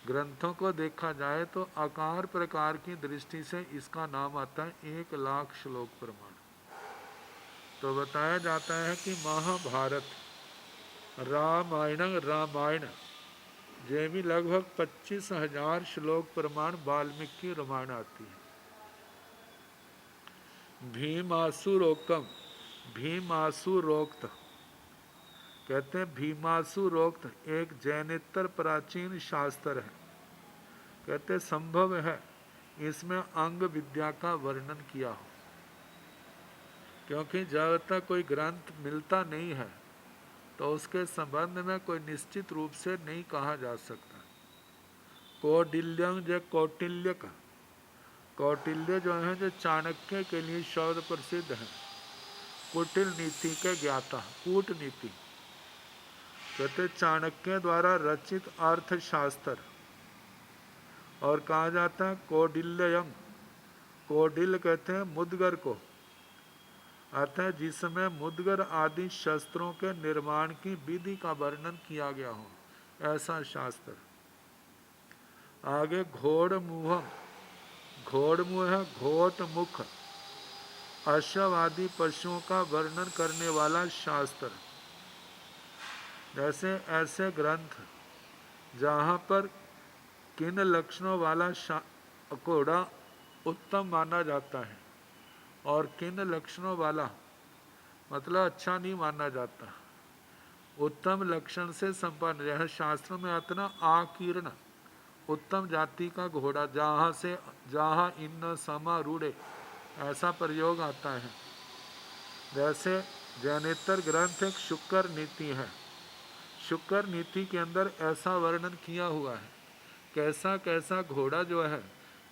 Speaker 1: ग्रंथों को देखा जाए तो आकार प्रकार की दृष्टि से इसका नाम आता है 1 लाख श्लोक प्रमाण। तो बताया जाता है कि महाभारत, रामायण, रामायण ये भी लगभग 25,000 श्लोक प्रमाण वाल्मीकि रामायण आती है। भीमासुरोक्तम, भीमासुरोक्त कहते हैं, भीमासुरोक्त एक जैनेतर प्राचीन शास्त्र है। कहते संभव है इसमें अंग विद्या का वर्णन किया हो, क्योंकि जब तक कोई ग्रंथ मिलता नहीं है तो उसके संबंध में कोई निश्चित रूप से नहीं कहा जा सकता। कौटिल्यं जो कौटिल्य का, कौटिल्य जो है जो चाणक्य के लिए शब्द प्रसिद्ध है, कुटिल नीति के ज्ञाता, कूटनीति, कहते चाणक्य द्वारा रचित अर्थशास्त्र। और कहा जाता है कौडिल्यम, कौडिल्य कहते हैं मुद्गर को, अतः जिसमें मुद्गर आदि शस्त्रों के निर्माण की विधि का वर्णन किया गया हो, ऐसा शास्त्र। आगे घोड़ मुह, घोड़ मुह है घोट मुख, अश्व आदि पशुओं का वर्णन करने वाला शास्त्र। जैसे ऐसे ग्रंथ जहाँ पर किन लक्षणों वाला घोड़ा उत्तम माना जाता है और किन लक्षणों वाला मतलब अच्छा नहीं माना जाता, उत्तम लक्षण से संपन्न, यह शास्त्रों में आता ना आकीर्ण, उत्तम जाति का घोड़ा, जहाँ इन समारूढ़े, ऐसा प्रयोग आता है। जैसे जैनेतर ग्रंथ एक शुक्र नीति है, शुक्र नीति के अंदर ऐसा वर्णन किया हुआ है कैसा कैसा घोड़ा जो है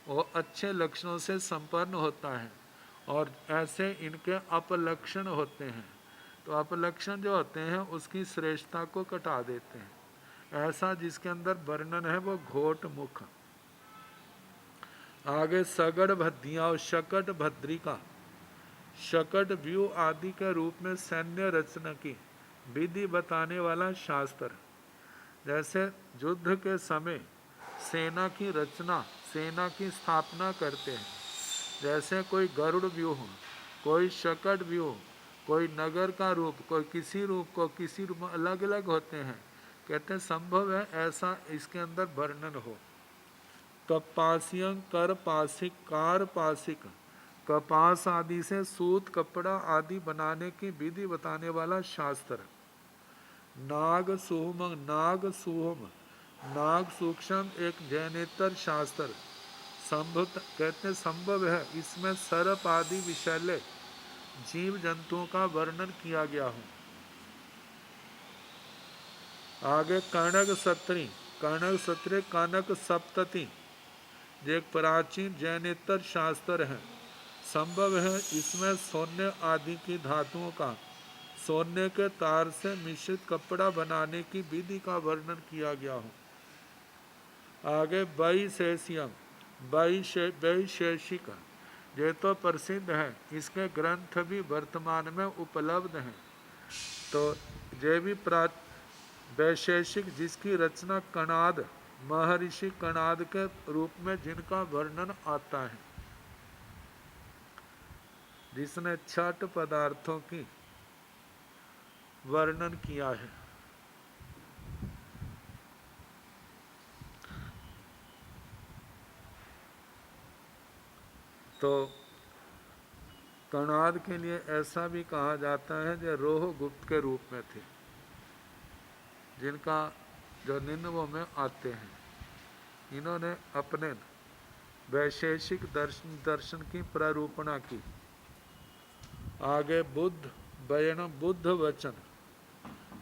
Speaker 1: वो अच्छे लक्षणों से संपन्न होता है और ऐसे इनके अपलक्षण होते हैं। तो अपलक्षण जो होते हैं उसकी श्रेष्ठता को कटा देते हैं। ऐसा जिसके अंदर वर्णन है वो घोट मुख। आगे सगड़ भद्दियाँ और शकट भद्रिका, शकट व्यू आदि के रूप में सैन्य रचना की विधि बताने वाला शास्त्र। जैसे युद्ध के समय सेना की रचना, सेना की स्थापना करते हैं। जैसे कोई गरुड़ व्यूह, कोई शकट व्यूह, कोई नगर का रूप, कोई किसी रूप को किसी रूप में अलग अलग होते हैं। कहते हैं संभव है ऐसा इसके अंदर वर्णन हो। कपासियं कर पासिक कार पासिक, कपास आदि से सूत कपड़ा आदि बनाने की विधि बताने वाला शास्त्र। नाग सुहम, नाग सुहम, नाग सूक्ष्म एक जैनेतर शास्त्र। संभव कहते संभव है इसमें सर्प आदि विषैले जीव जंतुओं का वर्णन किया गया हो। आगे कनक सत्री, कनक सत्र कनक सप्तति जो एक प्राचीन जैनेतर शास्त्र है। संभव है इसमें सोने आदि की धातुओं का सोने के तार से मिश्रित कपड़ा बनाने की विधि का वर्णन किया गया हो। आगे वैशेषियम, वैशेषिक ये तो प्रसिद्ध है, इसके ग्रंथ भी वर्तमान में उपलब्ध हैं। तो ये भी वैशेषिक जिसकी रचना कणाद, महर्षि कणाद के रूप में जिनका वर्णन आता है, जिसने 6 पदार्थों की वर्णन किया है। तो कणाद के लिए ऐसा भी कहा जाता है जो रोह गुप्त के रूप में थे, जिनका जो निन्नवों में आते हैं। इन्होंने अपने वैशेषिक दर्शन की प्रारूपणा की। आगे बुद्ध बयन, बुद्ध वचन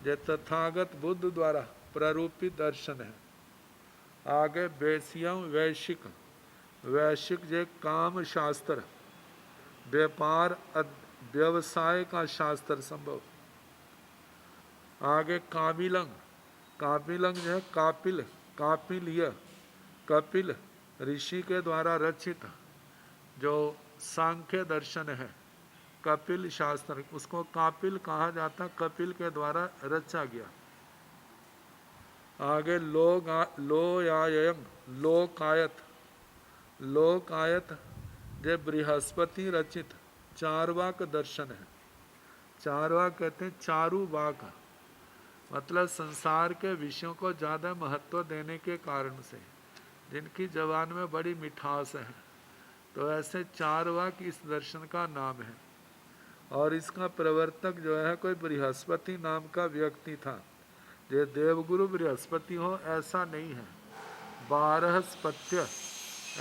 Speaker 1: जो तथागत बुद्ध द्वारा प्रारूपित दर्शन है। आगे वैश्यम, वैश्विक, वैश्विक जो काम शास्त्र, व्यापार व्यवसाय का शास्त्र संभव। आगे काबिलंग, काबिलंग जो है कापिल, कापिलीय, कपिल ऋषि के द्वारा रचित जो सांख्य दर्शन है, कपिल शास्त्र, उसको कापिल कहा जाता, कपिल के द्वारा रचा गया। आगे लोयायंग, लोकायत, लोकायत जो बृहस्पति रचित चारवाक दर्शन है। चारवाक कहते हैं चारू वाक, मतलब संसार के विषयों को ज़्यादा महत्व देने के कारण से जिनकी जबान में बड़ी मिठास है। तो ऐसे चारवाक इस दर्शन का नाम है। और इसका प्रवर्तक जो है कोई बृहस्पति नाम का व्यक्ति था। ये देवगुरु बृहस्पति हो ऐसा नहीं है, बारहस्पत्य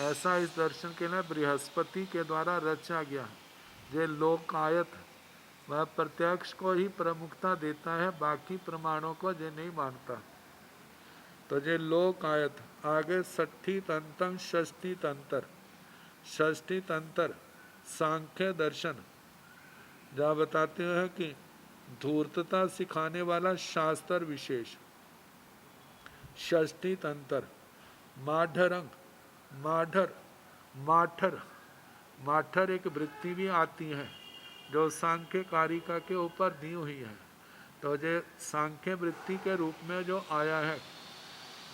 Speaker 1: ऐसा इस दर्शन के लिए बृहस्पति के द्वारा रचा गया। ये लोकायत वह प्रत्यक्ष को ही प्रमुखता देता है, बाकी प्रमाणों को ये नहीं मानता। तो ये लोकायत। आगे षष्ठी तंत्र, षष्ठी तंत्र, षष्ठी तंत्र सांख्य दर्शन जहाँ बताते हैं कि धूर्तता सिखाने वाला शास्त्र विशेष। षष्ठी तंत्र। माढ़रंग, माढ़र, माठर, माठर एक वृत्ति भी आती है जो सांख्य कारिका के ऊपर दी हुई है। तो ये सांख्य वृत्ति के रूप में जो आया है,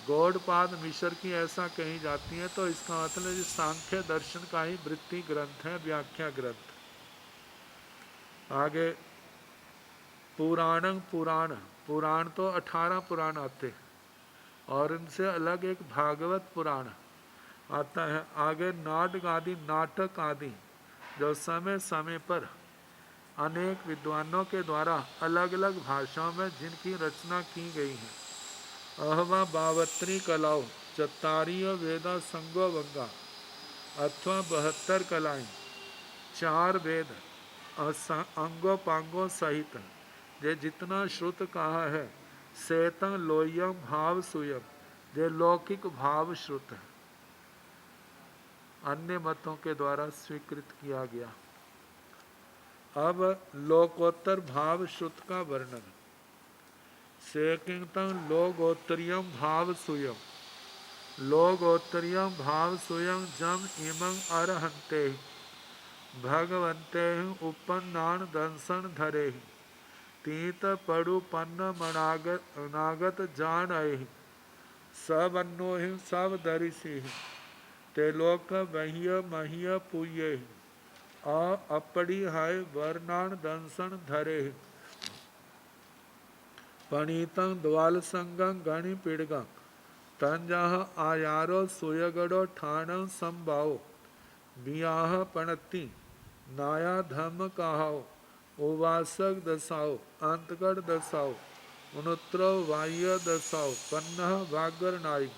Speaker 1: गौड़पाद मिश्र की ऐसा कही जाती है। तो इसका मतलब सांख्य दर्शन का ही वृत्ति ग्रंथ है, व्याख्या ग्रंथ। आगे पुराणं, पुराण, पुराण तो 18 पुराण आते और इनसे अलग एक भागवत पुराण आता है। आगे नाटक आदि, नाटक आदि जो समय समय पर अनेक विद्वानों के द्वारा अलग अलग भाषाओं में जिनकी रचना की गई है। अहवा बावत्री कलाओं, चतारीय वेदा संगो वंगा अथवा 72 कलाएं, 4 वेद अंगों पांगों सहित ये जितना श्रुत कहा है। सेतं लोयम भाव सुयम, ये लौकिक भाव श्रुत है, अन्य मतों के द्वारा स्वीकृत किया गया। अब लोकोत्तर भाव श्रुत का वर्णन। सेकिंतम लोकोत्तरीयम भाव सुयम, लोकोत्तरीयम भाव सुयम जम इमं अरहंते भगवंते उपन्नान दंसन धरे तीत पड़ु पन्न मनागत जान सब अन्नो सब दरिशी ते लोक बहिय महिय पुय अपड़ी हाय वर्णान दंसन धरे पणीतं द्वाल संगं गणि पिड़गं तंजह आयारो सुयगड़ो ठाणं संभाओ बियाह पणति नाया धम कहाओ उवासक दसाओ अंतगढ़ दसाओ उनुत्रो वाह्य दसाओ पन्नह भागर नाई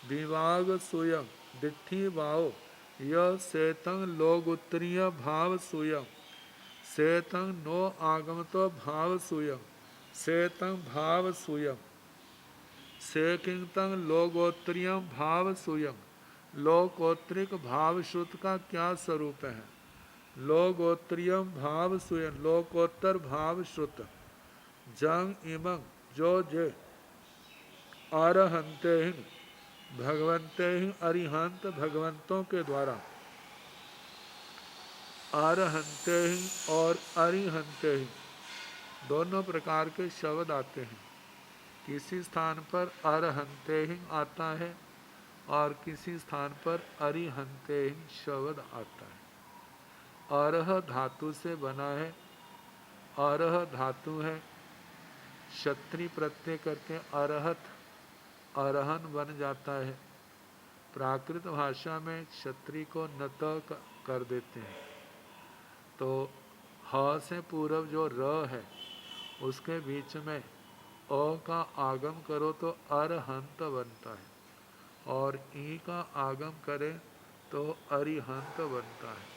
Speaker 1: विवाग सुयं दिट्ठी वाओ यह सेतं लोग उत्तरीय भाव सुयं सेतं नो आगमतो भाव सुयं सेतं भाव सुयं सेकिंतं लोकोत्तरीयम भाव सुयं। लोकोत्तरिक भाव श्रुत का क्या स्वरूप है? लोकोत्तरीयम भाव सुयं, लोकोत्तर भाव श्रुत जंग इमंग जो जे अरहंते भगवंते अरिहंत भगवंतों के द्वारा अरहंते और अरिहंते दोनों प्रकार के शब्द आते हैं। किसी स्थान पर अरहंते आता है और किसी स्थान पर अरिहंते शब्द आता है। अरह धातु से बना है, अरह धातु है, क्षत्रि प्रत्यय करके अरहत अरहन बन जाता है। प्राकृत भाषा में क्षत्रि को नत कर देते हैं, तो ह से पूर्व जो र है उसके बीच में अ का आगम करो तो अरहंत बनता है और ई का आगम करें तो अरिहंत बनता है।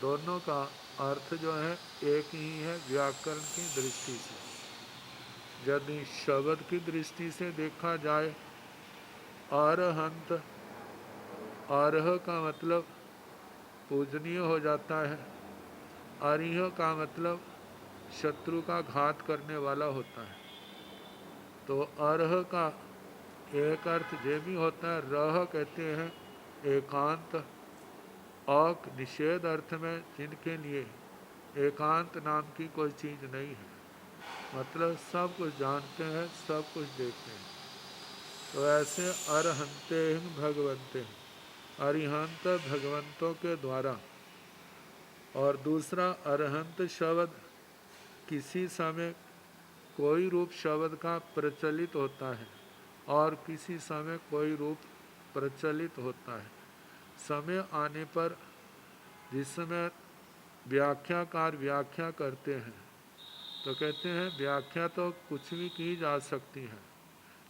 Speaker 1: दोनों का अर्थ जो है एक ही है व्याकरण की दृष्टि से। यदि शब्द की दृष्टि से देखा जाए, अरहंत अरह का मतलब पूजनीय हो जाता है, अरिह का मतलब शत्रु का घात करने वाला होता है। तो अरह का एक अर्थ ये भी होता है, रह कहते हैं एकांत, औक निषेध अर्थ में जिनके लिए एकांत नाम की कोई चीज़ नहीं है, मतलब सब कुछ जानते हैं, सब कुछ देखते हैं। तो ऐसे अरहंते भगवंते, अरिहंत भगवंतों के द्वारा। और दूसरा अरहंत शब्द किसी समय कोई रूप शब्द का प्रचलित होता है और किसी समय कोई रूप प्रचलित होता है। समय आने पर जिस समय व्याख्याकार व्याख्या करते हैं तो कहते हैं व्याख्या तो कुछ भी की जा सकती है,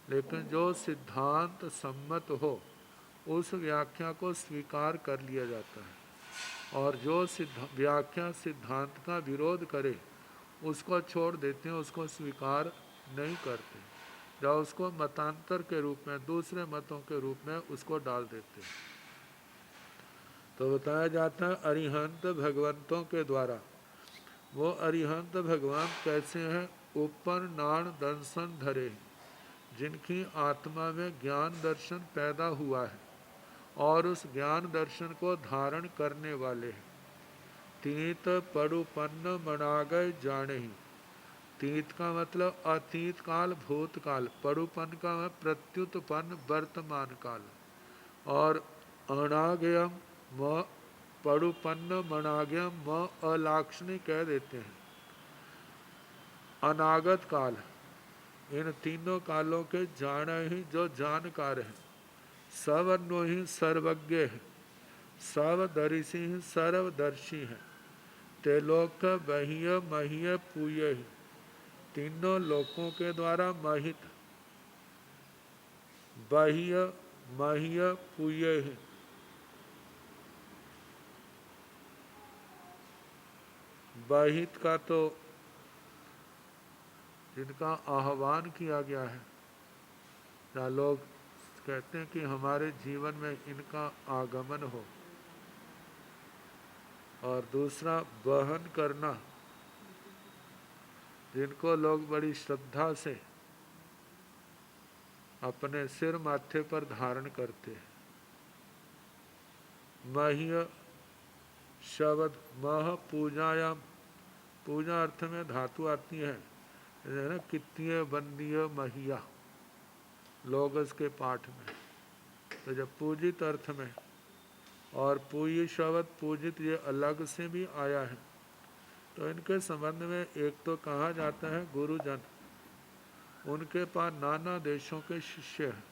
Speaker 1: लेकिन जो सिद्धांत सम्मत हो उस व्याख्या को स्वीकार कर लिया जाता है, और जो व्याख्या सिद्धांत का विरोध करे उसको छोड़ देते हैं, उसको स्वीकार नहीं करते, या उसको मतांतर के रूप में दूसरे मतों के रूप में उसको डाल देते हैं। तो बताया जाता है अरिहंत भगवंतों के द्वारा। वो अरिहंत भगवान कैसे हैं? ऊपर नाण दर्शन धरे, जिनकी आत्मा में ज्ञान दर्शन पैदा हुआ है और उस ज्ञान दर्शन को धारण करने वाले हैं। तीत पड़ुपन्न मनागय जाने ही, तीत का मतलब अतीत काल भूतकाल, पड़ुपन का मतलब प्रत्युत्पन्न वर्तमान काल, और अनागयम म पड़ुपन्न मनागयम म अलाक्षणी कह देते हैं, अनागत काल। इन तीनों कालों के जान ही जो जानकार है, सर्वज्ञ ही सर्वज्ञ है, सर्वदर्शी ही सर्वदर्शी है, तेलोक बहिय महीय पूय ही, तीनों लोकों के द्वारा महित, बहिय महीय पूय ही। बहित का तो जिनका आह्वान किया गया है, या लोग कहते हैं कि हमारे जीवन में इनका आगमन हो। और दूसरा वहन करना, जिनको लोग बड़ी श्रद्धा से अपने सिर माथे पर धारण करते हैं। मह्य शब्द मह पूजायाम, पूजा अर्थ में धातु आती है ना, कित्तीय बंदीय महिया लोगस के पाठ में। तो जब पूजित अर्थ में, और पूज्य शब्द पूजित ये अलग से भी आया है। तो इनके संबंध में एक तो कहा जाता है गुरुजन, उनके पास नाना देशों के शिष्य हैं।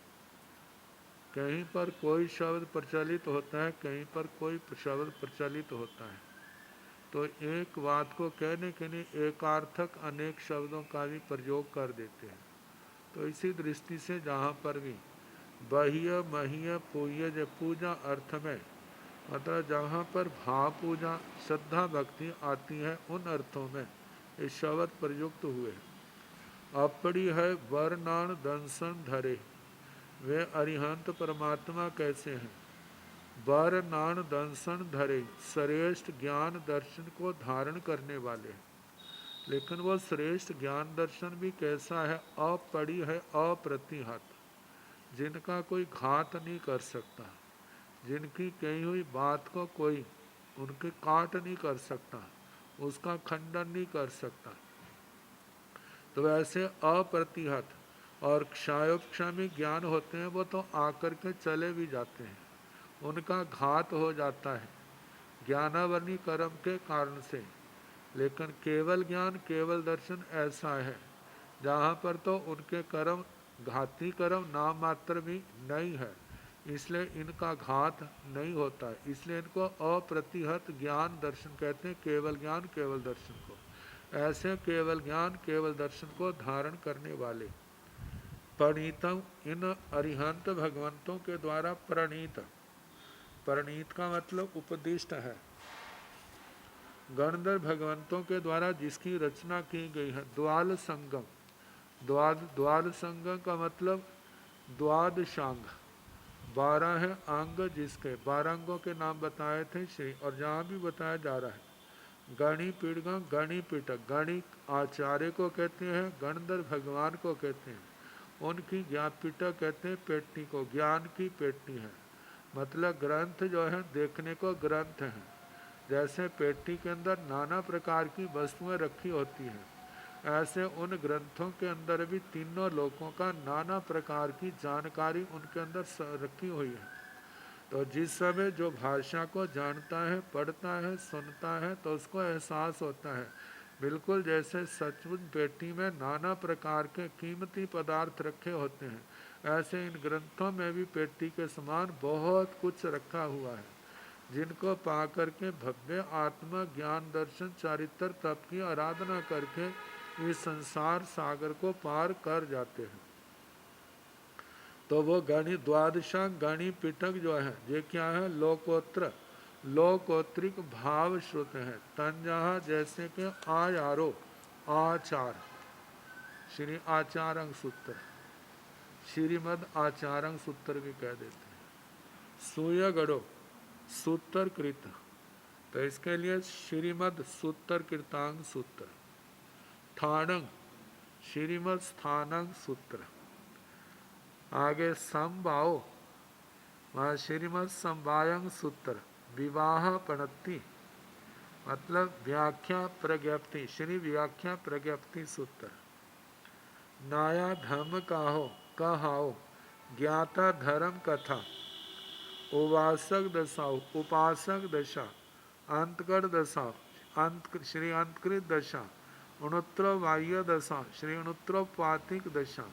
Speaker 1: कहीं पर कोई शब्द प्रचलित होता है, कहीं पर कोई शब्द प्रचलित होता है। तो एक बात को कहने के लिए एकार्थक अनेक शब्दों का भी प्रयोग कर देते हैं। तो इसी दृष्टि से जहाँ पर भी बह्य मह्य पूज्य पूजा अर्थ में, मतलब जहाँ पर भाव पूजा श्रद्धा भक्ति आती है, उन अर्थों में ये शब्द प्रयुक्त हुए। अपड़ी है वर्णान दंसन धरे, वे अरिहंत परमात्मा कैसे हैं? वर्णान दंसन धरे, श्रेष्ठ ज्ञान दर्शन को धारण करने वाले। लेकिन वो श्रेष्ठ ज्ञान दर्शन भी कैसा है? अपड़ी है अप्रतिहत, जिनका कोई घात नहीं कर सकता, जिनकी कही हुई बात को कोई उनके काट नहीं कर सकता, उसका खंडन नहीं कर सकता। तो वैसे अप्रतिहत और क्षयोपक्षमी ज्ञान होते हैं, वो तो आकर के चले भी जाते हैं, उनका घात हो जाता है ज्ञानावरणी कर्म के कारण से। लेकिन केवल ज्ञान केवल दर्शन ऐसा है जहाँ पर तो उनके कर्म घाती कर्म नाम मात्र भी नहीं है, इसलिए इनका घात नहीं होता है। इसलिए इनको अप्रतिहत ज्ञान दर्शन कहते हैं, केवल ज्ञान केवल दर्शन को। ऐसे केवल ज्ञान केवल दर्शन को धारण करने वाले प्रणीतम, इन अरिहंत भगवंतों के द्वारा प्रणीत, प्रणीत का मतलब उपदिष्ट है, गणधर भगवंतों के द्वारा जिसकी रचना की गई है। द्वाल संगम, द्वाल संगम का मतलब द्वादशांग, 12 है अंग, जिसके 12 अंगों के नाम बताए थे श्री। और जहाँ भी बताया जा रहा है गणी पीड़गम, गणी पीठक, गणी आचार्य को कहते हैं, गणधर भगवान को कहते हैं, उनकी ज्ञान पीठक कहते हैं पेटनी को, ज्ञान की पेटनी है। मतलब ग्रंथ जो है देखने को ग्रंथ है, जैसे पेटी के अंदर नाना प्रकार की वस्तुएं रखी होती हैं, ऐसे उन ग्रंथों के अंदर भी तीनों लोकों का नाना प्रकार की जानकारी उनके अंदर रखी हुई है। तो जिस समय जो भाषा को जानता है, पढ़ता है, सुनता है, तो उसको एहसास होता है बिल्कुल जैसे सचमुच पेटी में नाना प्रकार के कीमती पदार्थ रखे होते हैं, ऐसे इन ग्रंथों में भी पेटी के समान बहुत कुछ रखा हुआ है, जिनको पा करके भव्य आत्मा ज्ञान दर्शन चारित्र तप की आराधना करके इस संसार सागर को पार कर जाते हैं। तो वो गणि द्वादशा गणि पिटक जो है, ये क्या है? लोकोत्र, लोकोत्रिक भाव श्रुत है। तंजहा जैसे कि आयारो, आचार, श्री आचारंग सूत्र, श्रीमद आचारंग सूत्र भी कह देते हैं। सूयगढ़ो सूत्र कृत, तो इसके लिए श्रीमद सूत्र कृतांग सूत्र। थानंग श्रीमद स्थानंग सूत्र। आगे संभाव, वहाँ श्रीमद संवायंग सूत्र। विवाह पणत्ति मतलब व्याख्या प्रज्ञप्ति, श्री व्याख्या प्रज्ञप्ति सूत्र। नाया धर्म कहाओ ज्ञाता धर्म कथा। उपासक दशा, उपासक दशा, अंतकर दशा, श्री अंतकृत दशा, उनुत्रो बाह्य दशा, श्री उनुत्रोपातिक दशा।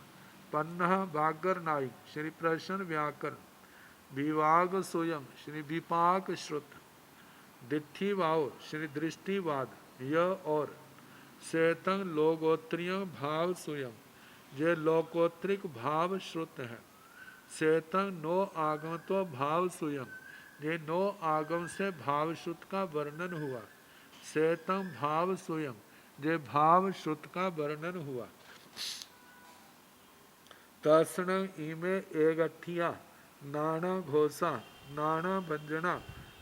Speaker 1: पन्ना भागर नायक, श्री प्रश्न व्याकरण। विवाग स्वयं, श्री विपाक श्रुत। दिट्ठी भाव, श्री दृष्टिवाद यह और। श्वेतं लोकोत्तरीय भाव स्वयं, ये लोकोत्तरिक भाव श्रुत है। श्वेतं नो आगमतो भाव स्वयं, ये नो आगम से भाव श्रुत का वर्णन हुआ। श्वेतं भाव स्वयं, ये भाव श्रुत का वर्णन हुआ। तसण इमे एगठिया नाना घोषा नाना व्यंजना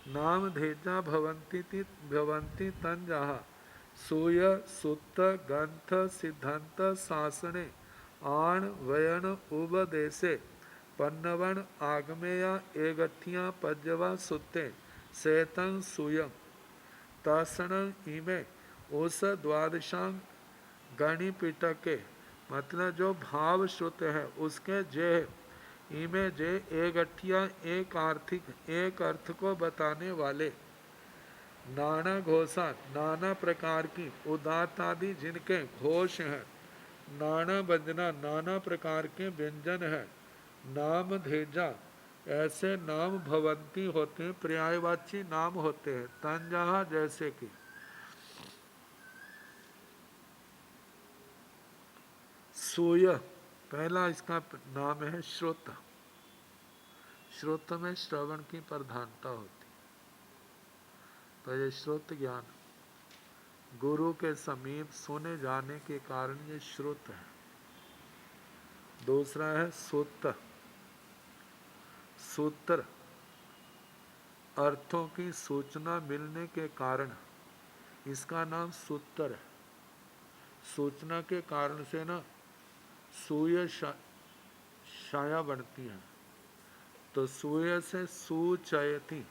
Speaker 1: नाम धेजा भवंती तंजाहा सूय सुत्त ग्रंथ सिद्धांत शासने आण वयन उपदेशे पन्नवन आगमेया एगठिया पज्जवा सुत्ते सेतं सूयं तसण इमे उस द्वादशांग गणिपिटके मतलब जो भाव श्रुत है उसके जे इमे जे एक अठिया एक आर्थिक एक अर्थ को बताने वाले नाना घोषा नाना प्रकार की उदात्त आदि जिनके घोष हैं नाना वंदना नाना प्रकार के व्यंजन है नाम धेजा ऐसे नाम भवंती होते हैं पर्यायवाची नाम होते हैं तंजहा जैसे कि सूय पहला इसका नाम है श्रोत श्रोत में श्रवण की प्रधानता होती तो ये श्रोत ज्ञान गुरु के समीप सुने जाने के कारण ये श्रुत है। दूसरा है सूत्र सूत्र अर्थों की सूचना मिलने के कारण इसका नाम सूत्र है। सूचना के कारण से ना सूय छाया बनती है तो सूय से सूचयति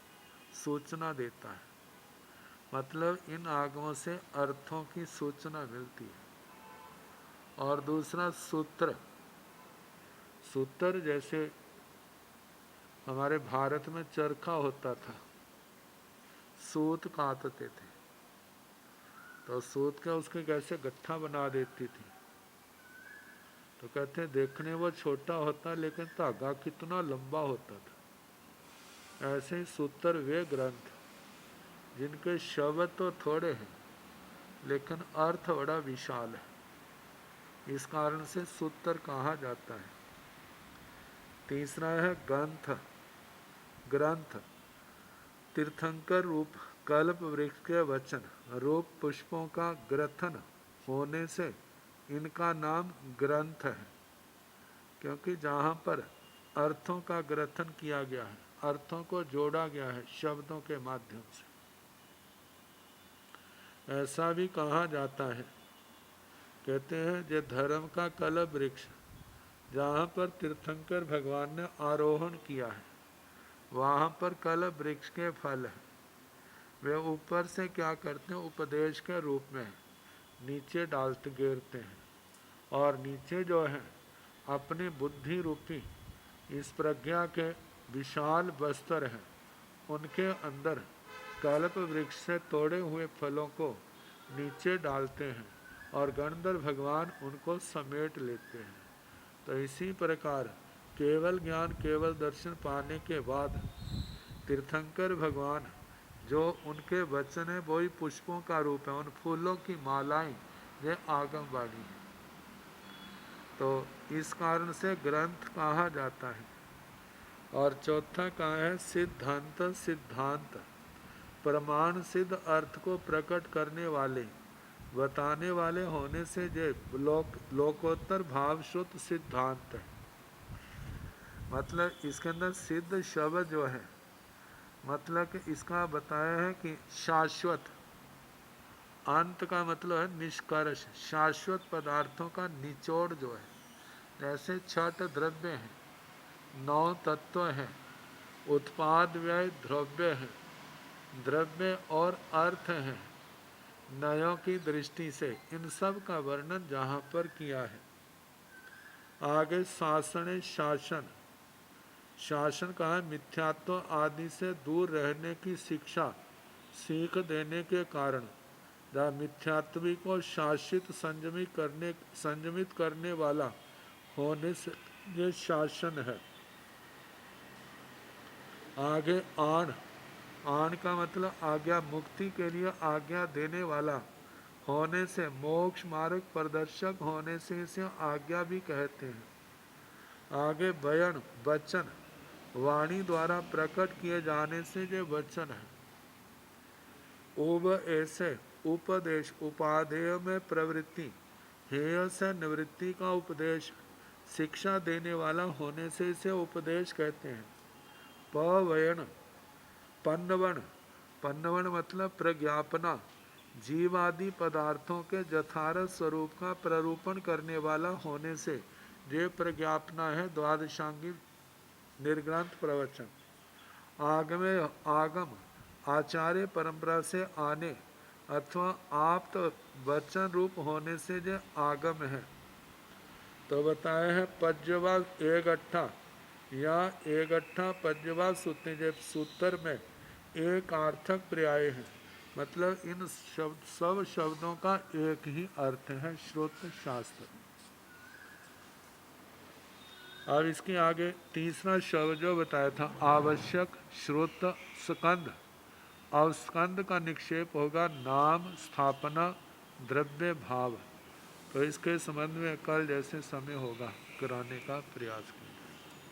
Speaker 1: सूचना देता है मतलब इन आगमों से अर्थों की सूचना मिलती है। और दूसरा सूत्र सूत्र जैसे हमारे भारत में चरखा होता था सूत काटते थे तो सूत का उसके कैसे गट्ठा बना देती थी तो कहते हैं देखने वो छोटा होता लेकिन धागा कितना लंबा होता था। ऐसे ही सूत्र वे ग्रंथ जिनके शब्द तो थोड़े हैं लेकिन अर्थ बड़ा विशाल है इस कारण से सूत्र कहा जाता है। तीसरा है ग्रंथ ग्रंथ तीर्थंकर रूप कल्प वृक्ष के वचन रूप पुष्पों का ग्रथन होने से इनका नाम ग्रंथ है क्योंकि जहाँ पर अर्थों का ग्रथन किया गया है अर्थों को जोड़ा गया है शब्दों के माध्यम से। ऐसा भी कहा जाता है कहते हैं जो धर्म का कल्प वृक्ष जहाँ पर तीर्थंकर भगवान ने आरोहण किया है वहाँ पर कल्प वृक्ष के फल है वे ऊपर से क्या करते हैं उपदेश के रूप में नीचे डालते गिरते हैं और नीचे जो है अपनी बुद्धि रूपी इस प्रज्ञा के विशाल बस्तर हैं उनके अंदर कल्प वृक्ष से तोड़े हुए फलों को नीचे डालते हैं और गणधर भगवान उनको समेट लेते हैं। तो इसी प्रकार केवल ज्ञान केवल दर्शन पाने के बाद तीर्थंकर भगवान जो उनके वचन है वही पुष्पों का रूप है उन फूलों की मालाएं ये आगमवाणी है तो इस कारण से ग्रंथ कहा जाता है। और चौथा कहा है सिद्धांत सिद्धांत प्रमाण सिद्ध अर्थ को प्रकट करने वाले बताने वाले होने से जे लोकोत्तर भाव शुद्ध सिद्धांत है मतलब इसके अंदर सिद्ध शब्द जो है मतलब कि इसका बताया है कि शाश्वत अंत का मतलब है निष्कर्ष शाश्वत पदार्थों का निचोड़ जो है जैसे 6 द्रव्य हैं 9 तत्व हैं उत्पाद व्यय द्रव्य है द्रव्य और अर्थ है नयों की दृष्टि से इन सब का वर्णन जहाँ पर किया है। आगे शासन शासन शासन का है मिथ्यात्व आदि से दूर रहने की शिक्षा सीख देने के कारण जहाँ मिथ्यात्वी को शासित संयमित करने वाला होने से ये शासन है। आगे आण आण का मतलब आज्ञा मुक्ति के लिए आज्ञा देने वाला होने से मोक्ष मार्ग प्रदर्शक होने से इसे आज्ञा भी कहते हैं। आगे बयन वचन वाणी द्वारा प्रकट किए जाने से जो वचन है। उब ऐसे उपदेश उपादेय में प्रवृत्ति हेय से निवृत्ति का उपदेश शिक्षा देने वाला होने से इसे उपदेश कहते हैं। पवयन, पन्नवन, पन्नवन मतलब प्रज्ञापना, जीव आदि पदार्थों के यथार्थ स्वरूप का प्ररूपण करने वाला होने से ये प्रज्ञापना है द्वादशांगी निर्ग्रंथ प्रवचन। आगमे, आगम आचार्य परंपरा से आने अथवा आप्त वचन रूप होने से जो आगम है। तो बताया है पज्यवा एक अट्ठा या एक अट्ठा पज्यवा सूत्र में एक अर्थक पर्याय है, मतलब इन सब शब्दों का एक ही अर्थ है, श्रुत शास्त्र। अब इसके आगे तीसरा शब्द जो बताया था आवश्यक श्रुत स्कंद। अब स्कंद का निक्षेप होगा नाम स्थापना द्रव्य भाव। तो इसके संबंध में कल जैसे समय होगा कराने का प्रयास करें।